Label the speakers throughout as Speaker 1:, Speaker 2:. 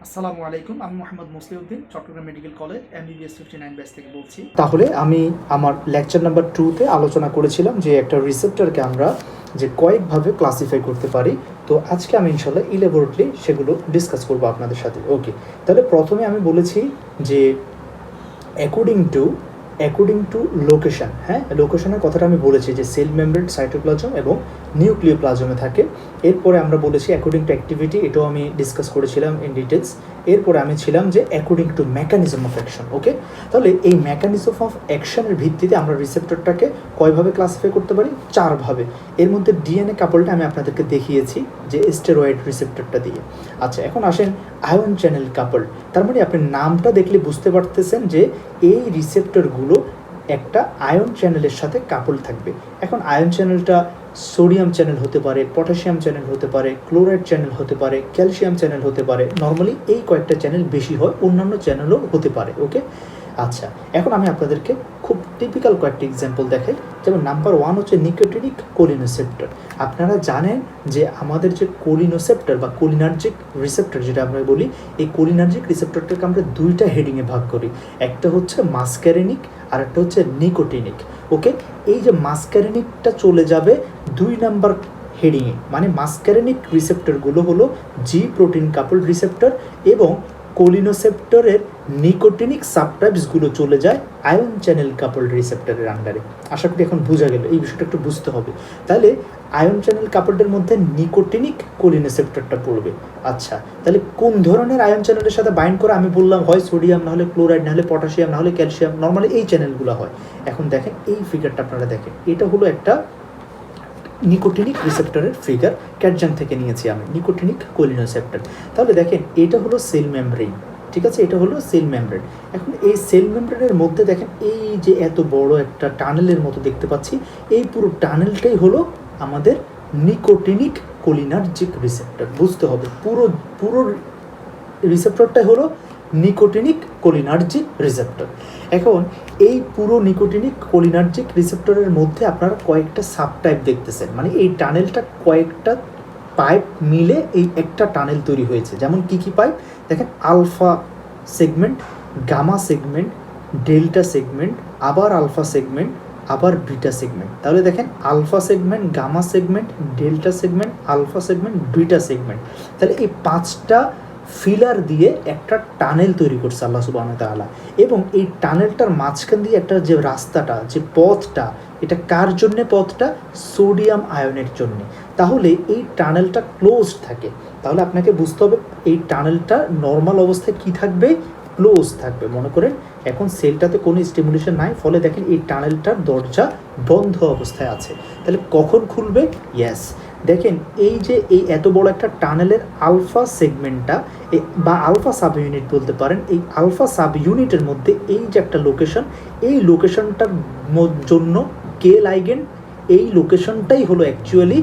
Speaker 1: আসসালামু আলাইকুম। আমি Mohammad Musliuddin, Chittagong medical college MBBS 59 batch থেকে বলছি।
Speaker 2: তাহলে আমি আমার লেকচার নাম্বার 2-তে আলোচনা করেছিলাম যে একটা রিসেপ্টরকে আমরা যে কয়েকভাবে ক্লাসিফাই করতে পারি। তো আজকে আমি ইনশাল্লাহ ইলেবোরেটলি সেগুলো ডিসকাস করবো আপনাদের সাথে। ওকে, তাহলে প্রথমে আমি বলেছি যে অ্যাকর্ডিং টু লোকেশন, হ্যাঁ, লোকেশনের কথাটা আমি বলেছি যে সেল মেমব্রেন, সাইটোপ্লাজম এবং নিউক্লিওপ্লাজমে থাকে। এরপরে আমরা বলেছি অ্যাকর্ডিং টু অ্যাক্টিভিটি, এটাও আমি ডিসকাস করেছিলাম ইন ডিটেলস। এরপরে আমি ছিলাম যে according to mechanism of action. Okay, তাহলে এই মেকানিজম অফ অ্যাকশনের ভিত্তিতে আমরা রিসেপ্টরটাকে কয়ভাবে ক্লাসিফাই করতে পারি? 4 ভাবে। এর মধ্যে ডিএনএ কাপলটা আমি আপনাদেরকে দেখিয়েছি যে স্টেরয়েড রিসেপ্টরটা দিয়ে। আচ্ছা, এখন আসেন আয়ন চ্যানেল কাপল। তার মানে আপনি নামটা দেখলে বুঝতে পারতেছেন যে এই রিসেপ্টরগুলো একটা আয়ন চ্যানেলের সাথে কাপল থাকবে। এখন আয়ন চ্যানেলটা সোডিয়াম চ্যানেল হতে পারে, পটাশিয়াম চ্যানেল হতে পারে, ক্লোরাইড চ্যানেল হতে পারে, ক্যালসিয়াম চ্যানেল হতে পারে। নর্মালি এই কয়েকটা চ্যানেল বেশি হয়, অন্যান্য চ্যানেলও হতে পারে। ওকে, আচ্ছা, এখন আমি আপনাদেরকে খুব টিপিক্যাল কয়েকটি এক্সাম্পল দেখাই। যেমন নাম্বার 1 হচ্ছে নিকোটিনিক কোলিনোসেপ্টর। আপনারা জানেন যে আমাদের যে কোলিনোসেপ্টর বা কোলিনার্জিক রিসেপ্টর যেটা আমরা বলি, এই কোলিনার্জিক রিসেপ্টরটাকে আমরা 2টা হেডিংয়ে ভাগ করি। একটা হচ্ছে মাস্কারেনিক আর একটা হচ্ছে নিকোটিনিক। ওকে, এই যে মাস্কারেনিকটা চলে যাবে 2 নাম্বার হেডিংয়ে, মানে মাস্কারেনিক রিসেপ্টরগুলো হলো জি প্রোটিন কাপল রিসেপ্টর এবং কোলিনোসেপ্টরের নিকোটিনিক সাবটাইপসগুলো চলে যায় আয়ন চ্যানেল কাপল রিসেপ্টরের আন্ডারে। আশা করি এখন বোঝা গেল, এই বিষয়টা একটু বুঝতে হবে। তাহলে আয়ন চ্যানেল কাপলটার মধ্যে নিকোটিনিক কোলিনোসেপ্টরটা পড়বে। আচ্ছা, তাহলে কোন ধরনের আয়ন চ্যানেলের সাথে বাইন্ড করে? আমি বললাম হয় সোডিয়াম, নাহলে ক্লোরাইড, নাহলে পটাশিয়াম, নাহলে ক্যালসিয়াম। নর্মালি এই চ্যানেলগুলো হয়। এখন দেখেন এই ফিগারটা, আপনারা দেখেন, এটা হলো একটা নিকোটিনিক রিসেপ্টরের ফিগার, ক্যাটজাং থেকে নিয়েছি আমি, নিকোটিনিক কোলিনোসেপ্টর। তাহলে দেখেন এটা হলো সেল মেমব্রেন, ঠিক আছে, এটা হলো সেল মেমব্রেন। এখন এই সেল মেমব্রেনের মধ্যে দেখেন এই যে এত বড় একটা টানেলের মতো দেখতে পাচ্ছি, এই পুরো টানেলটাই হলো আমাদের নিকোটিনিক কোলিনার্জিক রিসেপ্টর। বুঝতে হবে পুরো পুরো রিসেপ্টরটাই হলো নিকোটিনিক কোলিনার্জিক রিসেপ্টর। এখন এই পুরো নিকোটিনিক কোলিনার্জিক রিসেপ্টরের মধ্যে আপনারা কয়েকটা সাবটাইপ দেখতেছেন, মানে এই টানেলটা কয়েকটা পাইপ মিলে এই একটা টানেল তৈরি হয়েছে। যেমন কি কি পাইপ দেখেন, alpha segment, gamma segment, delta segment, আবার আলফা সেগমেন্ট, আবার বিটা সেগমেন্ট। তাহলে দেখেন alpha segment, gamma segment, delta segment, alpha segment, beta segment. তাহলে এই 5টা ফিলার দিয়ে একটা টানেল তৈরি করছে আল্লাহ সুবহানাহু ওয়া তাআলা। এবং এই টানেলটার মাঝখান দিয়ে একটা যে রাস্তাটা, যে পথটা, এটা কার জন্যে? পথটা সোডিয়াম আয়নের জন্য। তাহলে এই টানেলটা ক্লোজড থাকে। তাহলে আপনাকে বুঝতে হবে এই টানেলটা নর্মাল অবস্থায় কি থাকবে? ক্লোজ থাকবে। মনে করেন এখন সেলটাতে কোনো স্টিমুলেশন নাই, ফলে দেখেন এই টানেলটার দরজা বন্ধ অবস্থায় আছে। তাহলে কখন খুলবে? ইয়েস, দেখেন এই যে এই এত বড় একটা টানেলের আলফা সেগমেন্টটা বা আলফা সাব ইউনিট বলতে পারেন, এই আলফা সাব ইউনিটের মধ্যে এই যে একটা লোকেশন, এই লোকেশনটার জন্য কে লাইগেন্ড? এই লোকেশনটাই হলো অ্যাকচুয়ালি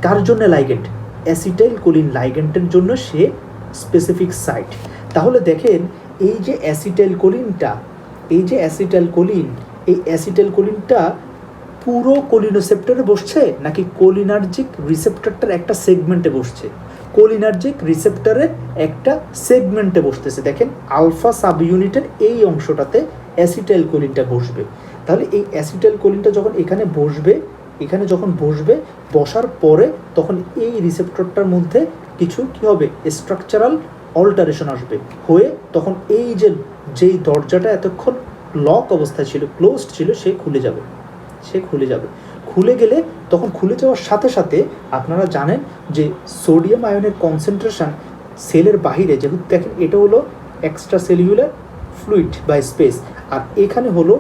Speaker 2: কার জন্য লাইগেন্ড? অ্যাসিটাইল কোলিন লাইগেন্ডের জন্য সে স্পেসিফিক সাইট। তাহলে দেখেন এই যে অ্যাসিটাইল কোলিনটা, এই যে অ্যাসিটাইল কোলিন, এই অ্যাসিটাইল কোলিনটা পুরো কোলিনোসেপ্টরে বসছে নাকি কোলিনার্জিক রিসেপ্টরটার একটা সেগমেন্টে বসছে? কোলিনার্জিক রিসেপ্টরের একটা সেগমেন্টে বসতেছে। দেখেন আলফা সাব ইউনিটের এই অংশটাতে অ্যাসিটাইল কোলিনটা বসবে। তাহলে এই অ্যাসিটাইল কোলিনটা যখন এখানে বসবে, এখানে যখন বসবে, বসার পরে তখন এই রিসেপ্টরটার মধ্যে কিছু কি হবে? স্ট্রাকচারাল অল্টারেশন আসবে, হয়ে তখন এই যে যেই দরজাটা এতক্ষণ লক অবস্থায় ছিল, ক্লোজড ছিল, সে খুলে যাবে। খুলে গেলে তখন খুলে যাওয়ার সাথে সাথে আপনারা জানেন যে সোডিয়াম আয়নের কনসেন্ট্রেশন সেলের বাহিরে, যেহেতু দেখেন এটা হলো এক্সট্রা সেলুলার ফ্লুইড বা স্পেস, আর এখানে হলো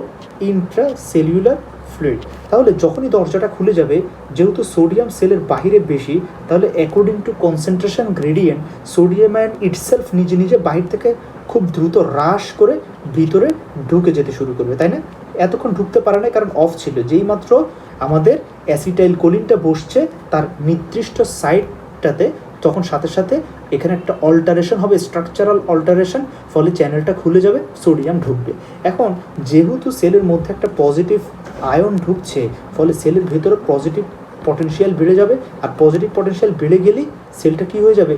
Speaker 2: ইন্ট্রা সেলুলার ফ্লুইড। তাহলে যখনই দরজাটা খুলে যাবে, যেহেতু সোডিয়াম সেলের বাহিরে বেশি, তাহলে according to concentration gradient sodium ion itself নিজে নিজে বাহির থেকে খুব দ্রুত হ্রাস করে ভিতরে ঢুকে যেতে শুরু করবে, তাই না? এতক্ষণ ঢুকতে পারে না, কারণ অফ ছিল। যেই মাত্র আমাদের অ্যাসিটাইল কোলিনটা বসছে তার নির্দিষ্ট সাইডটাতে, তখন সাথে সাথে এখানে একটা অল্টারেশন হবে, স্ট্রাকচারাল অল্টারেশন, ফলে চ্যানেলটা খুলে যাবে, সোডিয়াম ঢুকবে। এখন যেহেতু সেলের মধ্যে একটা পজিটিভ আয়ন ঢুকছে, ফলে সেলের ভেতরে পজিটিভ পটেনশিয়াল বেড়ে যাবে, আর পজিটিভ পটেনশিয়াল বেড়ে গেলেই সেলটা কী হয়ে যাবে?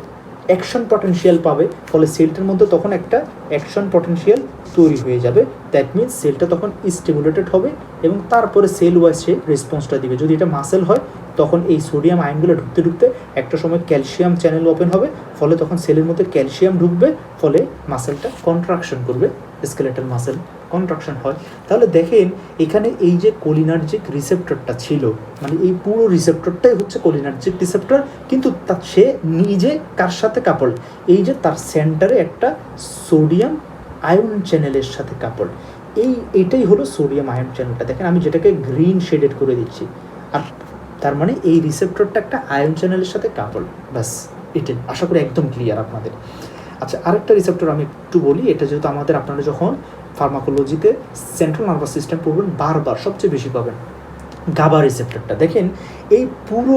Speaker 2: অ্যাকশন পটেনশিয়াল পাবে, ফলে সেলটার মধ্যে তখন একটা অ্যাকশন পটেনশিয়াল তৈরি হয়ে যাবে। দ্যাট মিনস সেলটা তখন স্টিমুলেটেড হবে এবং তারপরে সেল ওয়াইজ সে রেসপন্সটা দিবে। যদি এটা মাসেল হয় তখন এই সোডিয়াম আয়নগুলো ঢুকতে ঢুকতে একটা সময় ক্যালসিয়াম চ্যানেল ওপেন হবে, ফলে তখন সেলের মধ্যে ক্যালসিয়াম ঢুকবে, ফলে মাসেলটা কন্ট্রাকশন করবে, স্কেলেটাল মাসেল কন্ট্রাকশন হয়। তাহলে দেখেন এখানে এই যে কোলিনার্জিক রিসেপ্টরটা ছিল, মানে এই পুরো রিসেপ্টরটাই হচ্ছে কোলিনার্জিক রিসেপ্টর, কিন্তু সে নিজে কার সাথে কাপড়, এই যে তার সেন্টারে একটা সোডিয়াম আয়ন চ্যানেলের সাথে কাপড়, এইটাই হলো সোডিয়াম আয়ন চ্যানেলটা। দেখেন আমি যেটাকে গ্রিন শেডেড করে দিচ্ছি, আর তার মানে এই রিসেপ্টরটা একটা আয়ন চ্যানেলের সাথে কাপড়, ব্যাস এটাই। আশা করি একদম ক্লিয়ার আপনাদের। আচ্ছা, আরেকটা রিসেপ্টর আমি একটু বলি, এটা যেহেতু আমাদের আপনারা যখন ফার্মাকোলজিতে সেন্ট্রাল নার্ভাস সিস্টেম পড়বেন বারবার সবচেয়ে বেশি পাবেন গাবা রিসেপ্টরটা। দেখেন এই পুরো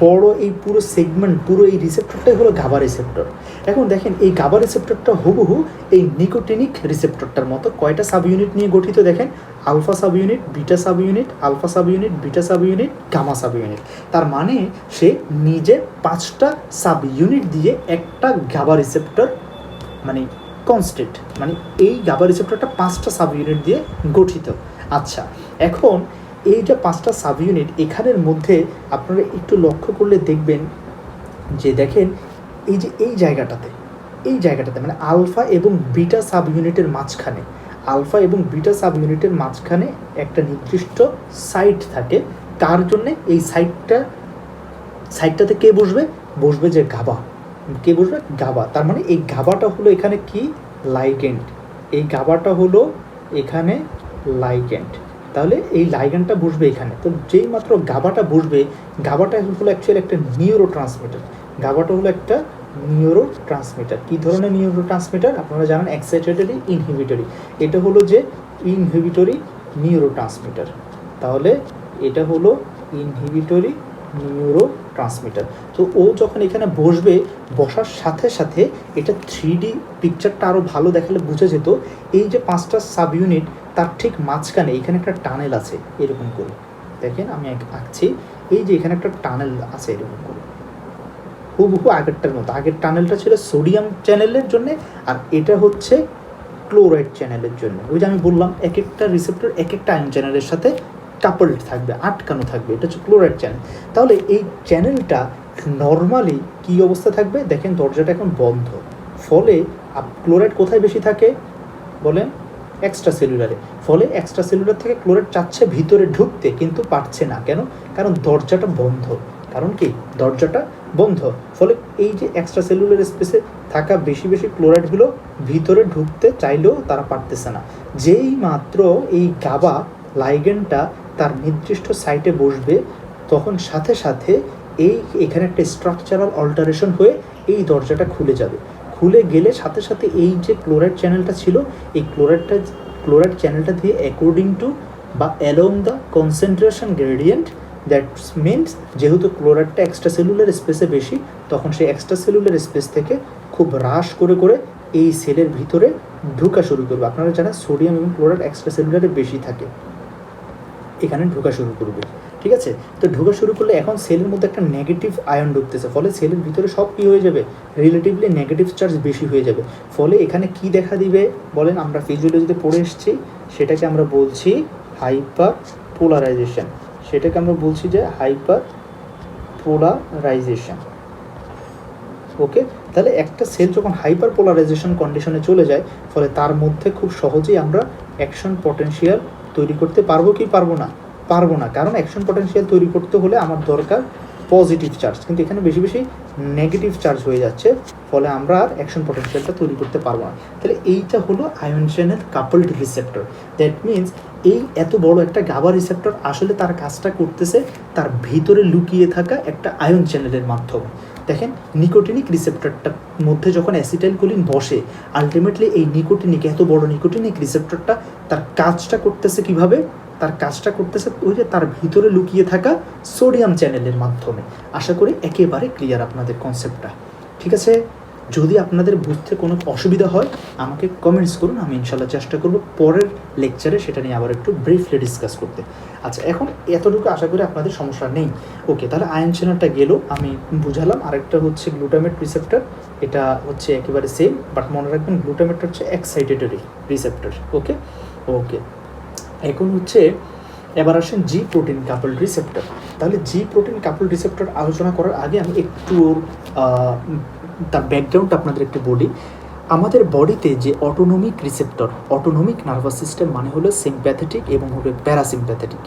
Speaker 2: বড় এই পুরো সেগমেন্ট, পুরো এই রিসেপ্টরটাই হলো গাবা রিসেপ্টর। এখন দেখেন এই গাবা রিসেপ্টরটা হুবহু এই নিকোটিনিক রিসেপ্টরটার মতো কয়টা সাব ইউনিট নিয়ে গঠিত দেখেন, alpha sub unit, beta sub unit, alpha sub unit, beta sub unit, gamma sub unit. তার মানে সে নিজে 5টা সাব ইউনিট দিয়ে একটা গাবা রিসেপ্টর মানে কনস্টেন্ট, মানে এই গাবা রিসেপ্টরটা 5টা সাব ইউনিট দিয়ে গঠিত। আচ্ছা, এখন এই যে 5টা সাব ইউনিট, এখানের মধ্যে আপনারা একটু লক্ষ্য করলে দেখবেন যে দেখেন এই যে এই জায়গাটাতে মানে আলফা এবং বিটা সাব ইউনিটের মাঝখানে, আলফা এবং বিটা সাব ইউনিটের মাঝখানে একটা নির্দিষ্ট সাইট থাকে। কার জন্যে? এই সাইটটাতে কে বসবে যে গাবা। কে বসবে? গাবা। তার মানে এই গাবাটা হলো এখানে কি? লাইগ্যান্ড। এই গাবাটা হলো এখানে লাইগ্যান্ড। তাহলে এই লাইগ্যান্ডটা বসবে এখানে। তো যেই মাত্র গাবাটা বসবে, গাবাটা হলো অ্যাকচুয়ালি একটা নিউরো ট্রান্সমিটার। গাবাটা হলো একটা নিউরো ট্রান্সমিটার। কী ধরনের নিউরো ট্রান্সমিটার? আপনারা জানেন এক্সাইটেটরি, ইনহিবিটরি। এটা হলো যে ইনহিবিটরি নিউরো ট্রান্সমিটার। তাহলে এটা হলো ইনহিবিটরি নিউরো ট্রান্সমিটার। তো ও যখন এখানে বসবে, বসার সাথে সাথে এটা 3D পিকচারটা আরও ভালো দেখালে বোঝা যেত। এই যে 5টা সাব ইউনিট, তার ঠিক মাঝখানে এখানে একটা টানেল আছে এরকম করে। দেখেন আমি আঁকছি, এই যে এখানে একটা টানেল আছে এরকম করে, হুবহু আগেরটার মতো। আগের টানেলটা ছিল সোডিয়াম চ্যানেলের জন্য, আর এটা হচ্ছে ক্লোরাইড চ্যানেলের জন্য। ওই যে আমি বললাম এক একটা রিসেপ্টর এক একটা আয়ন চ্যানেলের সাথে কাপলড থাকবে, আটকানো থাকবে। এটা হচ্ছে ক্লোরাইড চ্যানেল। তাহলে এই চ্যানেলটা নর্মালি কী অবস্থা থাকবে? দেখেন দরজাটা এখন বন্ধ, ফলে ক্লোরাইড কোথায় বেশি থাকে বলেন? এক্সট্রা সেলুলারে। ফলে এক্সট্রা সেলুলার থেকে ক্লোরাইড চাচ্ছে ভিতরে ঢুকতে, কিন্তু পারছে না। কেন? কারণ দরজাটা বন্ধ। কারণ কি? দরজাটা বন্ধ। ফলে এই যে এক্সট্রা সেলুলার স্পেসে থাকা বেশি ক্লোরাইডগুলো ভিতরে ঢুকতে চাইলেও তারা পারতেছে না। যেই মাত্র এই গাবা লাইগ্যান্ডটা তার নির্দিষ্ট সাইটে বসবে, তখন সাথে সাথে এখানে একটা স্ট্রাকচারাল অল্টারেশন হয়ে এই দরজাটা খুলে যাবে। খুলে গেলে সাথে সাথে এই যে ক্লোরাইড চ্যানেলটা ছিল, এই ক্লোরাইড চ্যানেলটা দিয়ে অ্যাকর্ডিং টু বা along the concentration gradient, that means যেহেতু ক্লোরাইডটা এক্সট্রা সেলুলার স্পেসে বেশি, তখন সেই এক্সট্রা সেলুলার স্পেস থেকে খুব হ্রাস করে এই সেলের ভিতরে ঢোকা শুরু করবে। আপনারা জানেন সোডিয়াম এবং ক্লোরাইড এক্সট্রা সেলুলারে বেশি থাকে, এখানে ঢোকা শুরু করবে। ঠিক আছে? তো ঢোকা শুরু করলে এখন সেলের মধ্যে একটা নেগেটিভ আয়ন ঢুকতেছে, ফলে সেলের ভিতরে সব কী হয়ে যাবে? রিলেটিভলি নেগেটিভ চার্জ বেশি হয়ে যাবে। ফলে এখানে কি দেখা দিবে বলেন? আমরা ফিজিওলজিতে পড়ে এসেছি, সেটাকে আমরা বলছি হাইপার পোলারাইজেশন। সেটাকে আমরা বলছি যে হাইপার পোলারাইজেশন। ওকে, তাহলে একটা সেল যখন হাইপার পোলারাইজেশন কন্ডিশনে চলে যায়, ফলে তার মধ্যে খুব সহজেই আমরা অ্যাকশন পটেনশিয়াল তৈরি করতে পারবো কি পারবো না। কারণ অ্যাকশন পটেনশিয়াল তৈরি করতে হলে আমার দরকার পজিটিভ চার্জ, কিন্তু এখানে বেশি নেগেটিভ চার্জ হয়ে যাচ্ছে, ফলে আমরা আর অ্যাকশন পটেনশিয়ালটা তৈরি করতে পারবো না। তাহলে এইটা হলো ion channel coupled receptor. That means এই এত বড় একটা গাবা রিসেপ্টর আসলে তার কাজটা করতেছে তার ভিতরে লুকিয়ে থাকা একটা আয়ন চ্যানেলের মাধ্যমে। দেখেন নিকোটিনিক রিসেপ্টরটার মধ্যে যখন অ্যাসিটাইলকোলিন বসে, আলটিমেটলি এই নিকোটিনিক, এত বড় নিকোটিনিক রিসেপ্টরটা তার কাজটা করতেছে কিভাবে? তার কাজটা করতেছে ওই যে তার ভিতরে লুকিয়ে থাকা সোডিয়াম চ্যানেলের মাধ্যমে। আশা করি একেবারে ক্লিয়ার আপনাদের কনসেপ্টটা। ঠিক আছে? যদি আপনাদের বুঝতে কোনো অসুবিধা হয় আমাকে কমেন্টস করুন, আমি ইনশাল্লাহ চেষ্টা করব পরের লেকচারে সেটা নিয়ে আবার একটু ব্রিফলি ডিসকাস করতে। আচ্ছা, এখন এতটুকু আশা করি আপনাদের সমস্যা নেই। ওকে, তাহলে আয়ন চ্যানেলটা গেল, আমি বুঝালাম। আরেকটা হচ্ছে গ্লুটামেট রিসেপ্টর, এটা হচ্ছে একেবারে সেম, বাট মনে রাখবেন গ্লুটামেটটা হচ্ছে এক্সাইটেটরি রিসেপ্টর। ওকে ওকে, এখন হচ্ছে এবার আসেন জি প্রোটিন কাপল রিসেপ্টর। তাহলে জি প্রোটিন কাপল রিসেপ্টর আলোচনা করার আগে আমি একটু তার ব্যাকগ্রাউন্ড আপনাদের একটু বলি। আমাদের বডিতে যে autonomic receptor, autonomic nervous system মানে হলো সিম্প্যাথেটিক এবং হলো প্যারাসিম্প্যাথেটিক।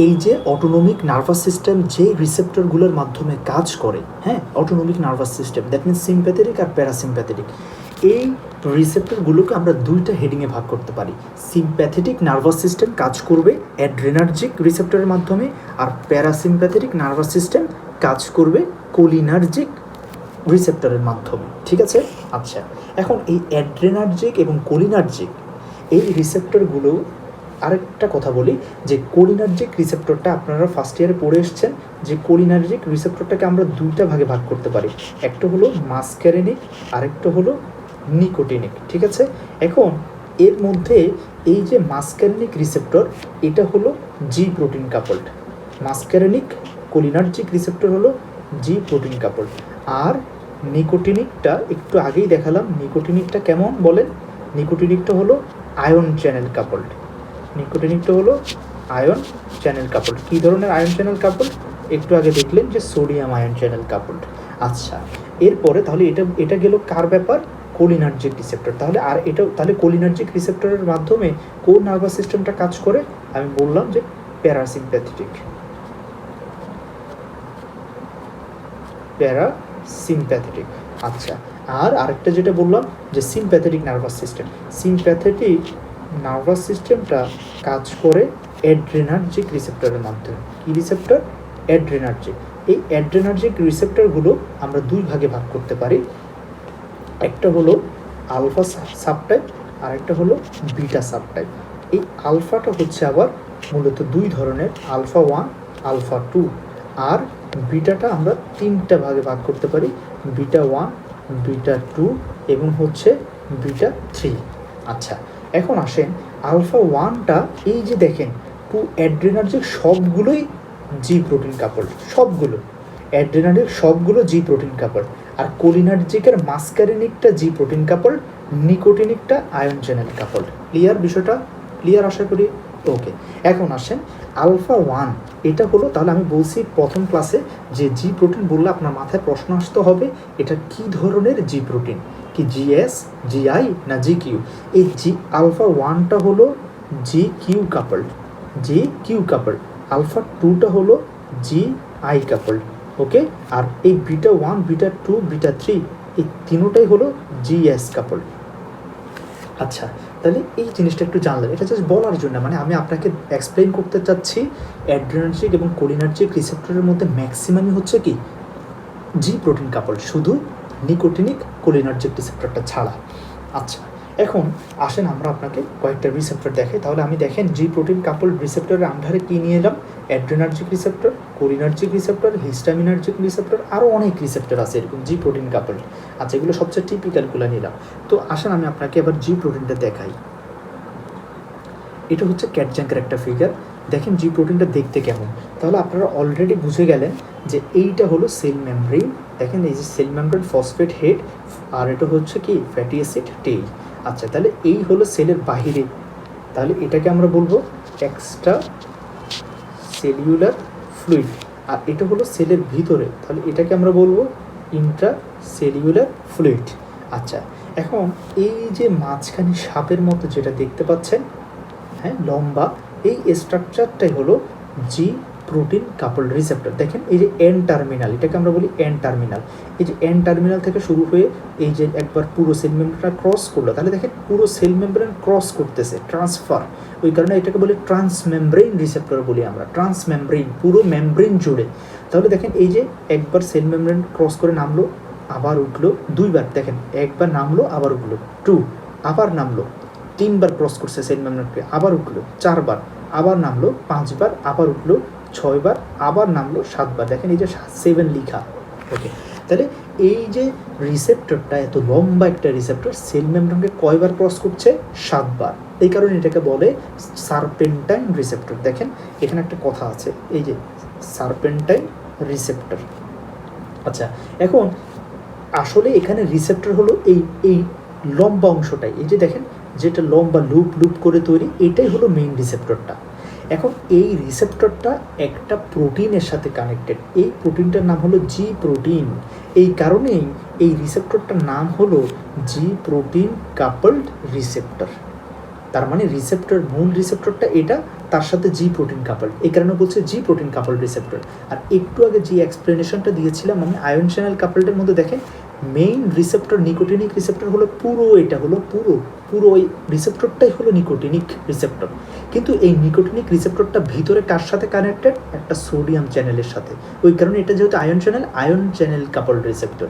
Speaker 2: এই যে অটোনমিক নার্ভাস সিস্টেম যে রিসেপ্টরগুলোর মাধ্যমে কাজ করে, হ্যাঁ, autonomic nervous system, that means sympathetic আর প্যারাসিম্প্যাথেটিক। এই রিসেপ্টরগুলোকে আমরা দুইটা হেডিংয়ে ভাগ করতে পারি। সিম্প্যাথেটিক নার্ভাস সিস্টেম কাজ করবে অ্যাড্রেনার্জিক রিসেপ্টরের মাধ্যমে, আর প্যারাসিম্প্যাথেটিক নার্ভাস সিস্টেম কাজ করবে কোলিনার্জিক রিসেপ্টরের মাধ্যমে। ঠিক আছে? আচ্ছা, এখন এই অ্যাড্রেনার্জিক এবং কোলিনার্জিক এই রিসেপ্টরগুলো, আরেকটা কথা বলি যে কোলিনার্জিক রিসেপ্টরটা আপনারা ফার্স্ট ইয়ারে পড়ে এসছেন যে কোলিনার্জিক রিসেপ্টরটাকে আমরা দুইটা ভাগে ভাগ করতে পারি, একটা হলো মাসক্যারেনিক, আরেকটা হলো নিকোটিনিক। ঠিক আছে? এখন এর মধ্যে এই যে মাসক্যারেনিক রিসেপ্টর, এটা হলো জি প্রোটিন কাপলড। মাসক্যারেনিক কোলিনার্জিক রিসেপ্টর হলো জি প্রোটিন কাপলড। আর নিকোটিনিকটা একটু আগেই দেখালাম, নিকোটিনিকটা কেমন বলেন? নিকোটিনিকটা হলো আয়ন চ্যানেল কাপলড। নিকোটিনিকটা হলো আয়ন চ্যানেল কাপলড। কী ধরনের আয়ন চ্যানেল কাপলড? একটু আগে দেখলেন যে সোডিয়াম আয়ন চ্যানেল কাপলড। আচ্ছা, এরপরে তাহলে এটা গেল কার ব্যাপার? Cholinergic receptor. তাহলে কোলিনার্জিক রিসেপ্টরের মাধ্যমে কোন নার্ভাস সিস্টেমটা কাজ করে? আমি বললাম যে প্যারাসিম্প্যাথেটিক। প্যারাসিম্প্যাথেটিক। আচ্ছা, আর আরেকটা যেটা বললাম যে sympathetic nervous system. Sympathetic nervous সিস্টেমটা কাজ করে অ্যাড্রেনার্জিক রিসেপ্টরের মাধ্যমে। কি রিসেপ্টর? অ্যাড্রেনার্জিক। এই অ্যাড্রেনার্জিক রিসেপ্টরগুলো আমরা দুই ভাগে ভাগ করতে পারি, একটা হলো আলফা সাবটাইপ আর একটা হলো বিটা সাবটাইপ। এই আলফাটা হচ্ছে আবার মূলত দুই ধরনের, আলফা 1, আলফা 2, আর বিটাটা আমরা তিনটা ভাগে ভাগ করতে পারি, বিটা 1, বিটা 2 এবং হচ্ছে বিটা 3। আচ্ছা, এখন আসেন আলফা 1টা, এই যে দেখেন টু অ্যাড্রেনার্জিক সবগুলোই জি প্রোটিন কাপল, সবগুলো অ্যাড্রেনার্জিক সবগুলো জি প্রোটিন কাপল। আর কোলিনার্জিকের মাসক্যারেনিকটা জি প্রোটিন কাপল, নিকোটিনিকটা আয়ন চ্যানেল কাপল। ক্লিয়ার? বিষয়টা ক্লিয়ার আশা করি। ওকে, এখন আসেন আলফা 1, এটা হলো, তাহলে আমি বলছি প্রথম ক্লাসে যে জি প্রোটিন বললে আপনার মাথায় প্রশ্ন আসতে হবে এটা কি ধরনের জি প্রোটিন, কি জিএস, জিআই না জি কিউ? এই জি আলফা 1টা হলো জি কিউ কাপল, জি কিউ কাপল। আলফা 2টা হলো জি আই কাপল। ওকে, আর এই বিটা 1, বিটা 2, বিটা 3 এই তিনোটাই হলো জিএস কাপল। আচ্ছা, তাহলে এই জিনিসটা একটু জানলেন, এটা জাস্ট বলার জন্য, মানে আমি আপনাকে এক্সপ্লেইন করতে চাচ্ছি অ্যাড্রেনার্জিক এবং কোলিনার্জিক রিসেপ্টরের মধ্যে ম্যাক্সিমামই হচ্ছে কি জি প্রোটিন কাপল, শুধু নিকোটিনিক কোলিনার্জিক রিসেপ্টরটা ছাড়া। আচ্ছা, এখন আসেন আমরা আপনাকে কয়েকটা রিসেপ্টর দেখাই। তাহলে আমি দেখেন জি প্রোটিন কাপল রিসেপ্টরের আন্ডারে কী নিয়ে এলাম? Adrenergic receptor, cholinergic receptor, histaminergic receptor, আরও অনেক রিসেপ্টর আছে এরকম জি প্রোটিন কাপল। আচ্ছা, এগুলো সবচেয়ে টিপিক্যালগুলো নিলাম। তো আসেন আমি আপনাকে এবার জি প্রোটিনটা দেখাই। এটা হচ্ছে ক্যাটজাঙ্কের একটা ফিগার। দেখেন জি প্রোটিনটা দেখতে কেমন। তাহলে আপনারা অলরেডি বুঝে গেলেন যে এইটা হলো সেল মেমব্রেন। দেখেন এই যে সেল মেমব্রেন, ফসফেট হেড, আর এটা হচ্ছে কি ফ্যাটি অ্যাসিড টেইল। আচ্ছা, তাহলে এই হলো সেলের বাহিরে, তাহলে এটাকে আমরা বলবো এক্সট্রা সেলুলার ফ্লুইড। আর এটা হলো সেলের ভিতরে, তাহলে এটাকে আমরা বলবো ইন্ট্রা সেলুলার ফ্লুইড। আচ্ছা, এখন এই যে মাঝখানে সাপের মতো যেটা দেখতে পাচ্ছেন, হ্যাঁ, লম্বা, এই স্ট্রাকচারটাই হলো জি প্রোটিন কাপল রিসেপ্টর। দেখেন এই যে এন টার্মিনাল, এটাকে আমরা বলি এন টার্মিনাল। এই যে এন টার্মিনাল থেকে শুরু হয়ে এই যে একবার পুরো সেল মেমব্রেনটা ক্রস করলো, তাহলে দেখেন পুরো সেল মেমব্রেন ক্রস করতেছে, ট্রান্সফার। ওই কারণে এটাকে বলি ট্রান্সমেমব্রেন রিসেপ্টর বলি আমরা, ট্রান্সমেমব্রেন, পুরো মেমব্রেন জুড়ে। তাহলে দেখেন এই যে একবার সেল মেমব্রেন ক্রস করে নামলো, আবার উঠলো, দুইবার, দেখেন একবার নামলো আবার উঠলো, 2, আবার নামলো, 3বার ক্রস করছে সেল মেমব্রেনকে, আবার উঠলো, 4বার, আবার নামলো, 5বার, আবার উঠলো, 6বার, আবার নামলো, 7বার। দেখেন এই যে 7 লিখা। ওকে, তাহলে এই যে রিসেপ্টরটা এত লম্বা একটা রিসেপ্টর সেল মেমব্রেনকে কয়বার ক্রস করছে? 7 বার। এই কারণে এটাকে বলে সারপেন্টাইন রিসেপ্টর। দেখেন এখানে একটা কথা আছে, এই যে সারপেন্টাইন রিসেপ্টর। আচ্ছা, এখন আসলে এখানে রিসেপ্টর হলো এই লম্বা অংশটাই, এই যে দেখেন যেটা লম্বা লুপ লুপ করে তৈরি, এটাই হলো মেইন রিসেপ্টরটা। এখন এই রিসেপ্টরটা একটা প্রোটিনের সাথে কানেক্টেড, এই প্রোটিনটার নাম হলো জি প্রোটিন। এই কারণেই এই রিসেপ্টরটার নাম হলো জি প্রোটিন কাপলড রিসেপ্টর। তার মানে রিসেপ্টর, মূল রিসেপ্টরটা এটা, তার সাথে জি প্রোটিন কাপলড, এই কারণে বলছে জি প্রোটিন কাপলড রিসেপ্টর। আর একটু আগে যে এক্সপ্লেনেশনটা দিয়েছিলাম আমি আয়ন চ্যানেল কাপলডের মধ্যে, দেখেন মেইন রিসেপ্টর নিকোটিনিক রিসেপ্টর হলো পুরো, এটা হলো পুরো ওই রিসেপ্টরটাই হলো নিকোটিনিক রিসেপ্টর। কিন্তু এই নিকোটিনিক রিসেপ্টরটা ভিতরে কার সাথে কানেক্টেড? একটা সোডিয়াম চ্যানেলের সাথে। ওই কারণে এটা যেহেতু আয়ন চ্যানেল কাপলড রিসেপ্টর।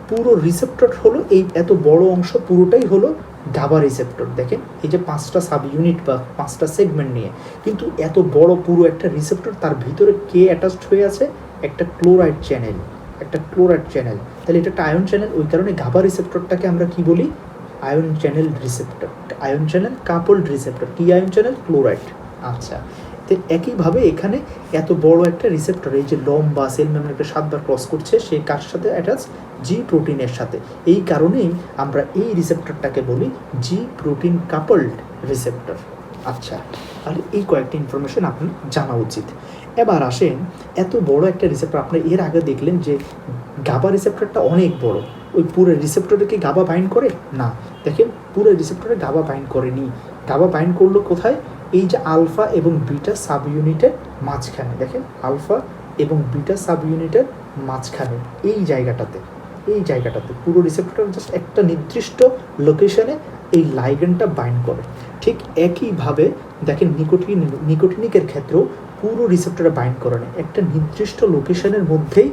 Speaker 2: পুরো রিসেপ্টর হলো এই এত বড় অংশ পুরোটাই হলো গাবা রিসেপ্টর। দেখেন এই যে 5টা সাব ইউনিট বা 5টা সেগমেন্ট নিয়ে, কিন্তু এত বড় পুরো একটা রিসেপ্টর, তার ভিতরে কে অ্যাটাচড হয়ে আছে? একটা ক্লোরাইড চ্যানেল, একটা ক্লোরাইড চ্যানেল। তাহলে এটা একটা আয়ন চ্যানেল। ওই কারণে গাবা রিসেপ্টরটাকে আমরা কি বলি? Ion channel receptor, ion channel coupled receptor. কি আয়ন চ্যানেল? ক্লোরাইড। আচ্ছা, তো একইভাবে এখানে এত বড় একটা রিসেপ্টর, এই যে লম্বা সেল মেমব্রেনকে 7 বার ক্রস করছে, সে কার সাথে অ্যাটাচ? জি প্রোটিনের সাথে। এই কারণেই আমরা এই রিসেপ্টরটাকে বলি জি প্রোটিন কাপলড রিসেপ্টর। আচ্ছা, তাহলে এই কয়েকটা ইনফরমেশন আপনার জানা উচিত। এবার আসেন, এত বড় একটা রিসেপ্টর, আপনারা এর আগে দেখলেন যে গাবা রিসেপ্টরটা অনেক বড়। ওই পুরো রিসেপ্টরে কি গাবা বাইন্ড করে? না। দেখেন পুরো রিসেপ্টরে গাবা বাইন্ড করেনি। গাবা বাইন্ড করলো কোথায়? এই যে আলফা এবং বিটা সাব ইউনিটের মাঝখানে। দেখেন আলফা এবং বিটা সাব ইউনিটের মাঝখানে এই জায়গাটাতে পুরো রিসেপ্টর জাস্ট একটা নির্দিষ্ট লোকেশনে এই লাইগেন্ডটা বাইন্ড করে। ঠিক একইভাবে দেখেন নিকোটিনিকের ক্ষেত্রেও পুরো রিসেপ্টরে বাইন্ড করে না, একটা নির্দিষ্ট লোকেশনের মধ্যেই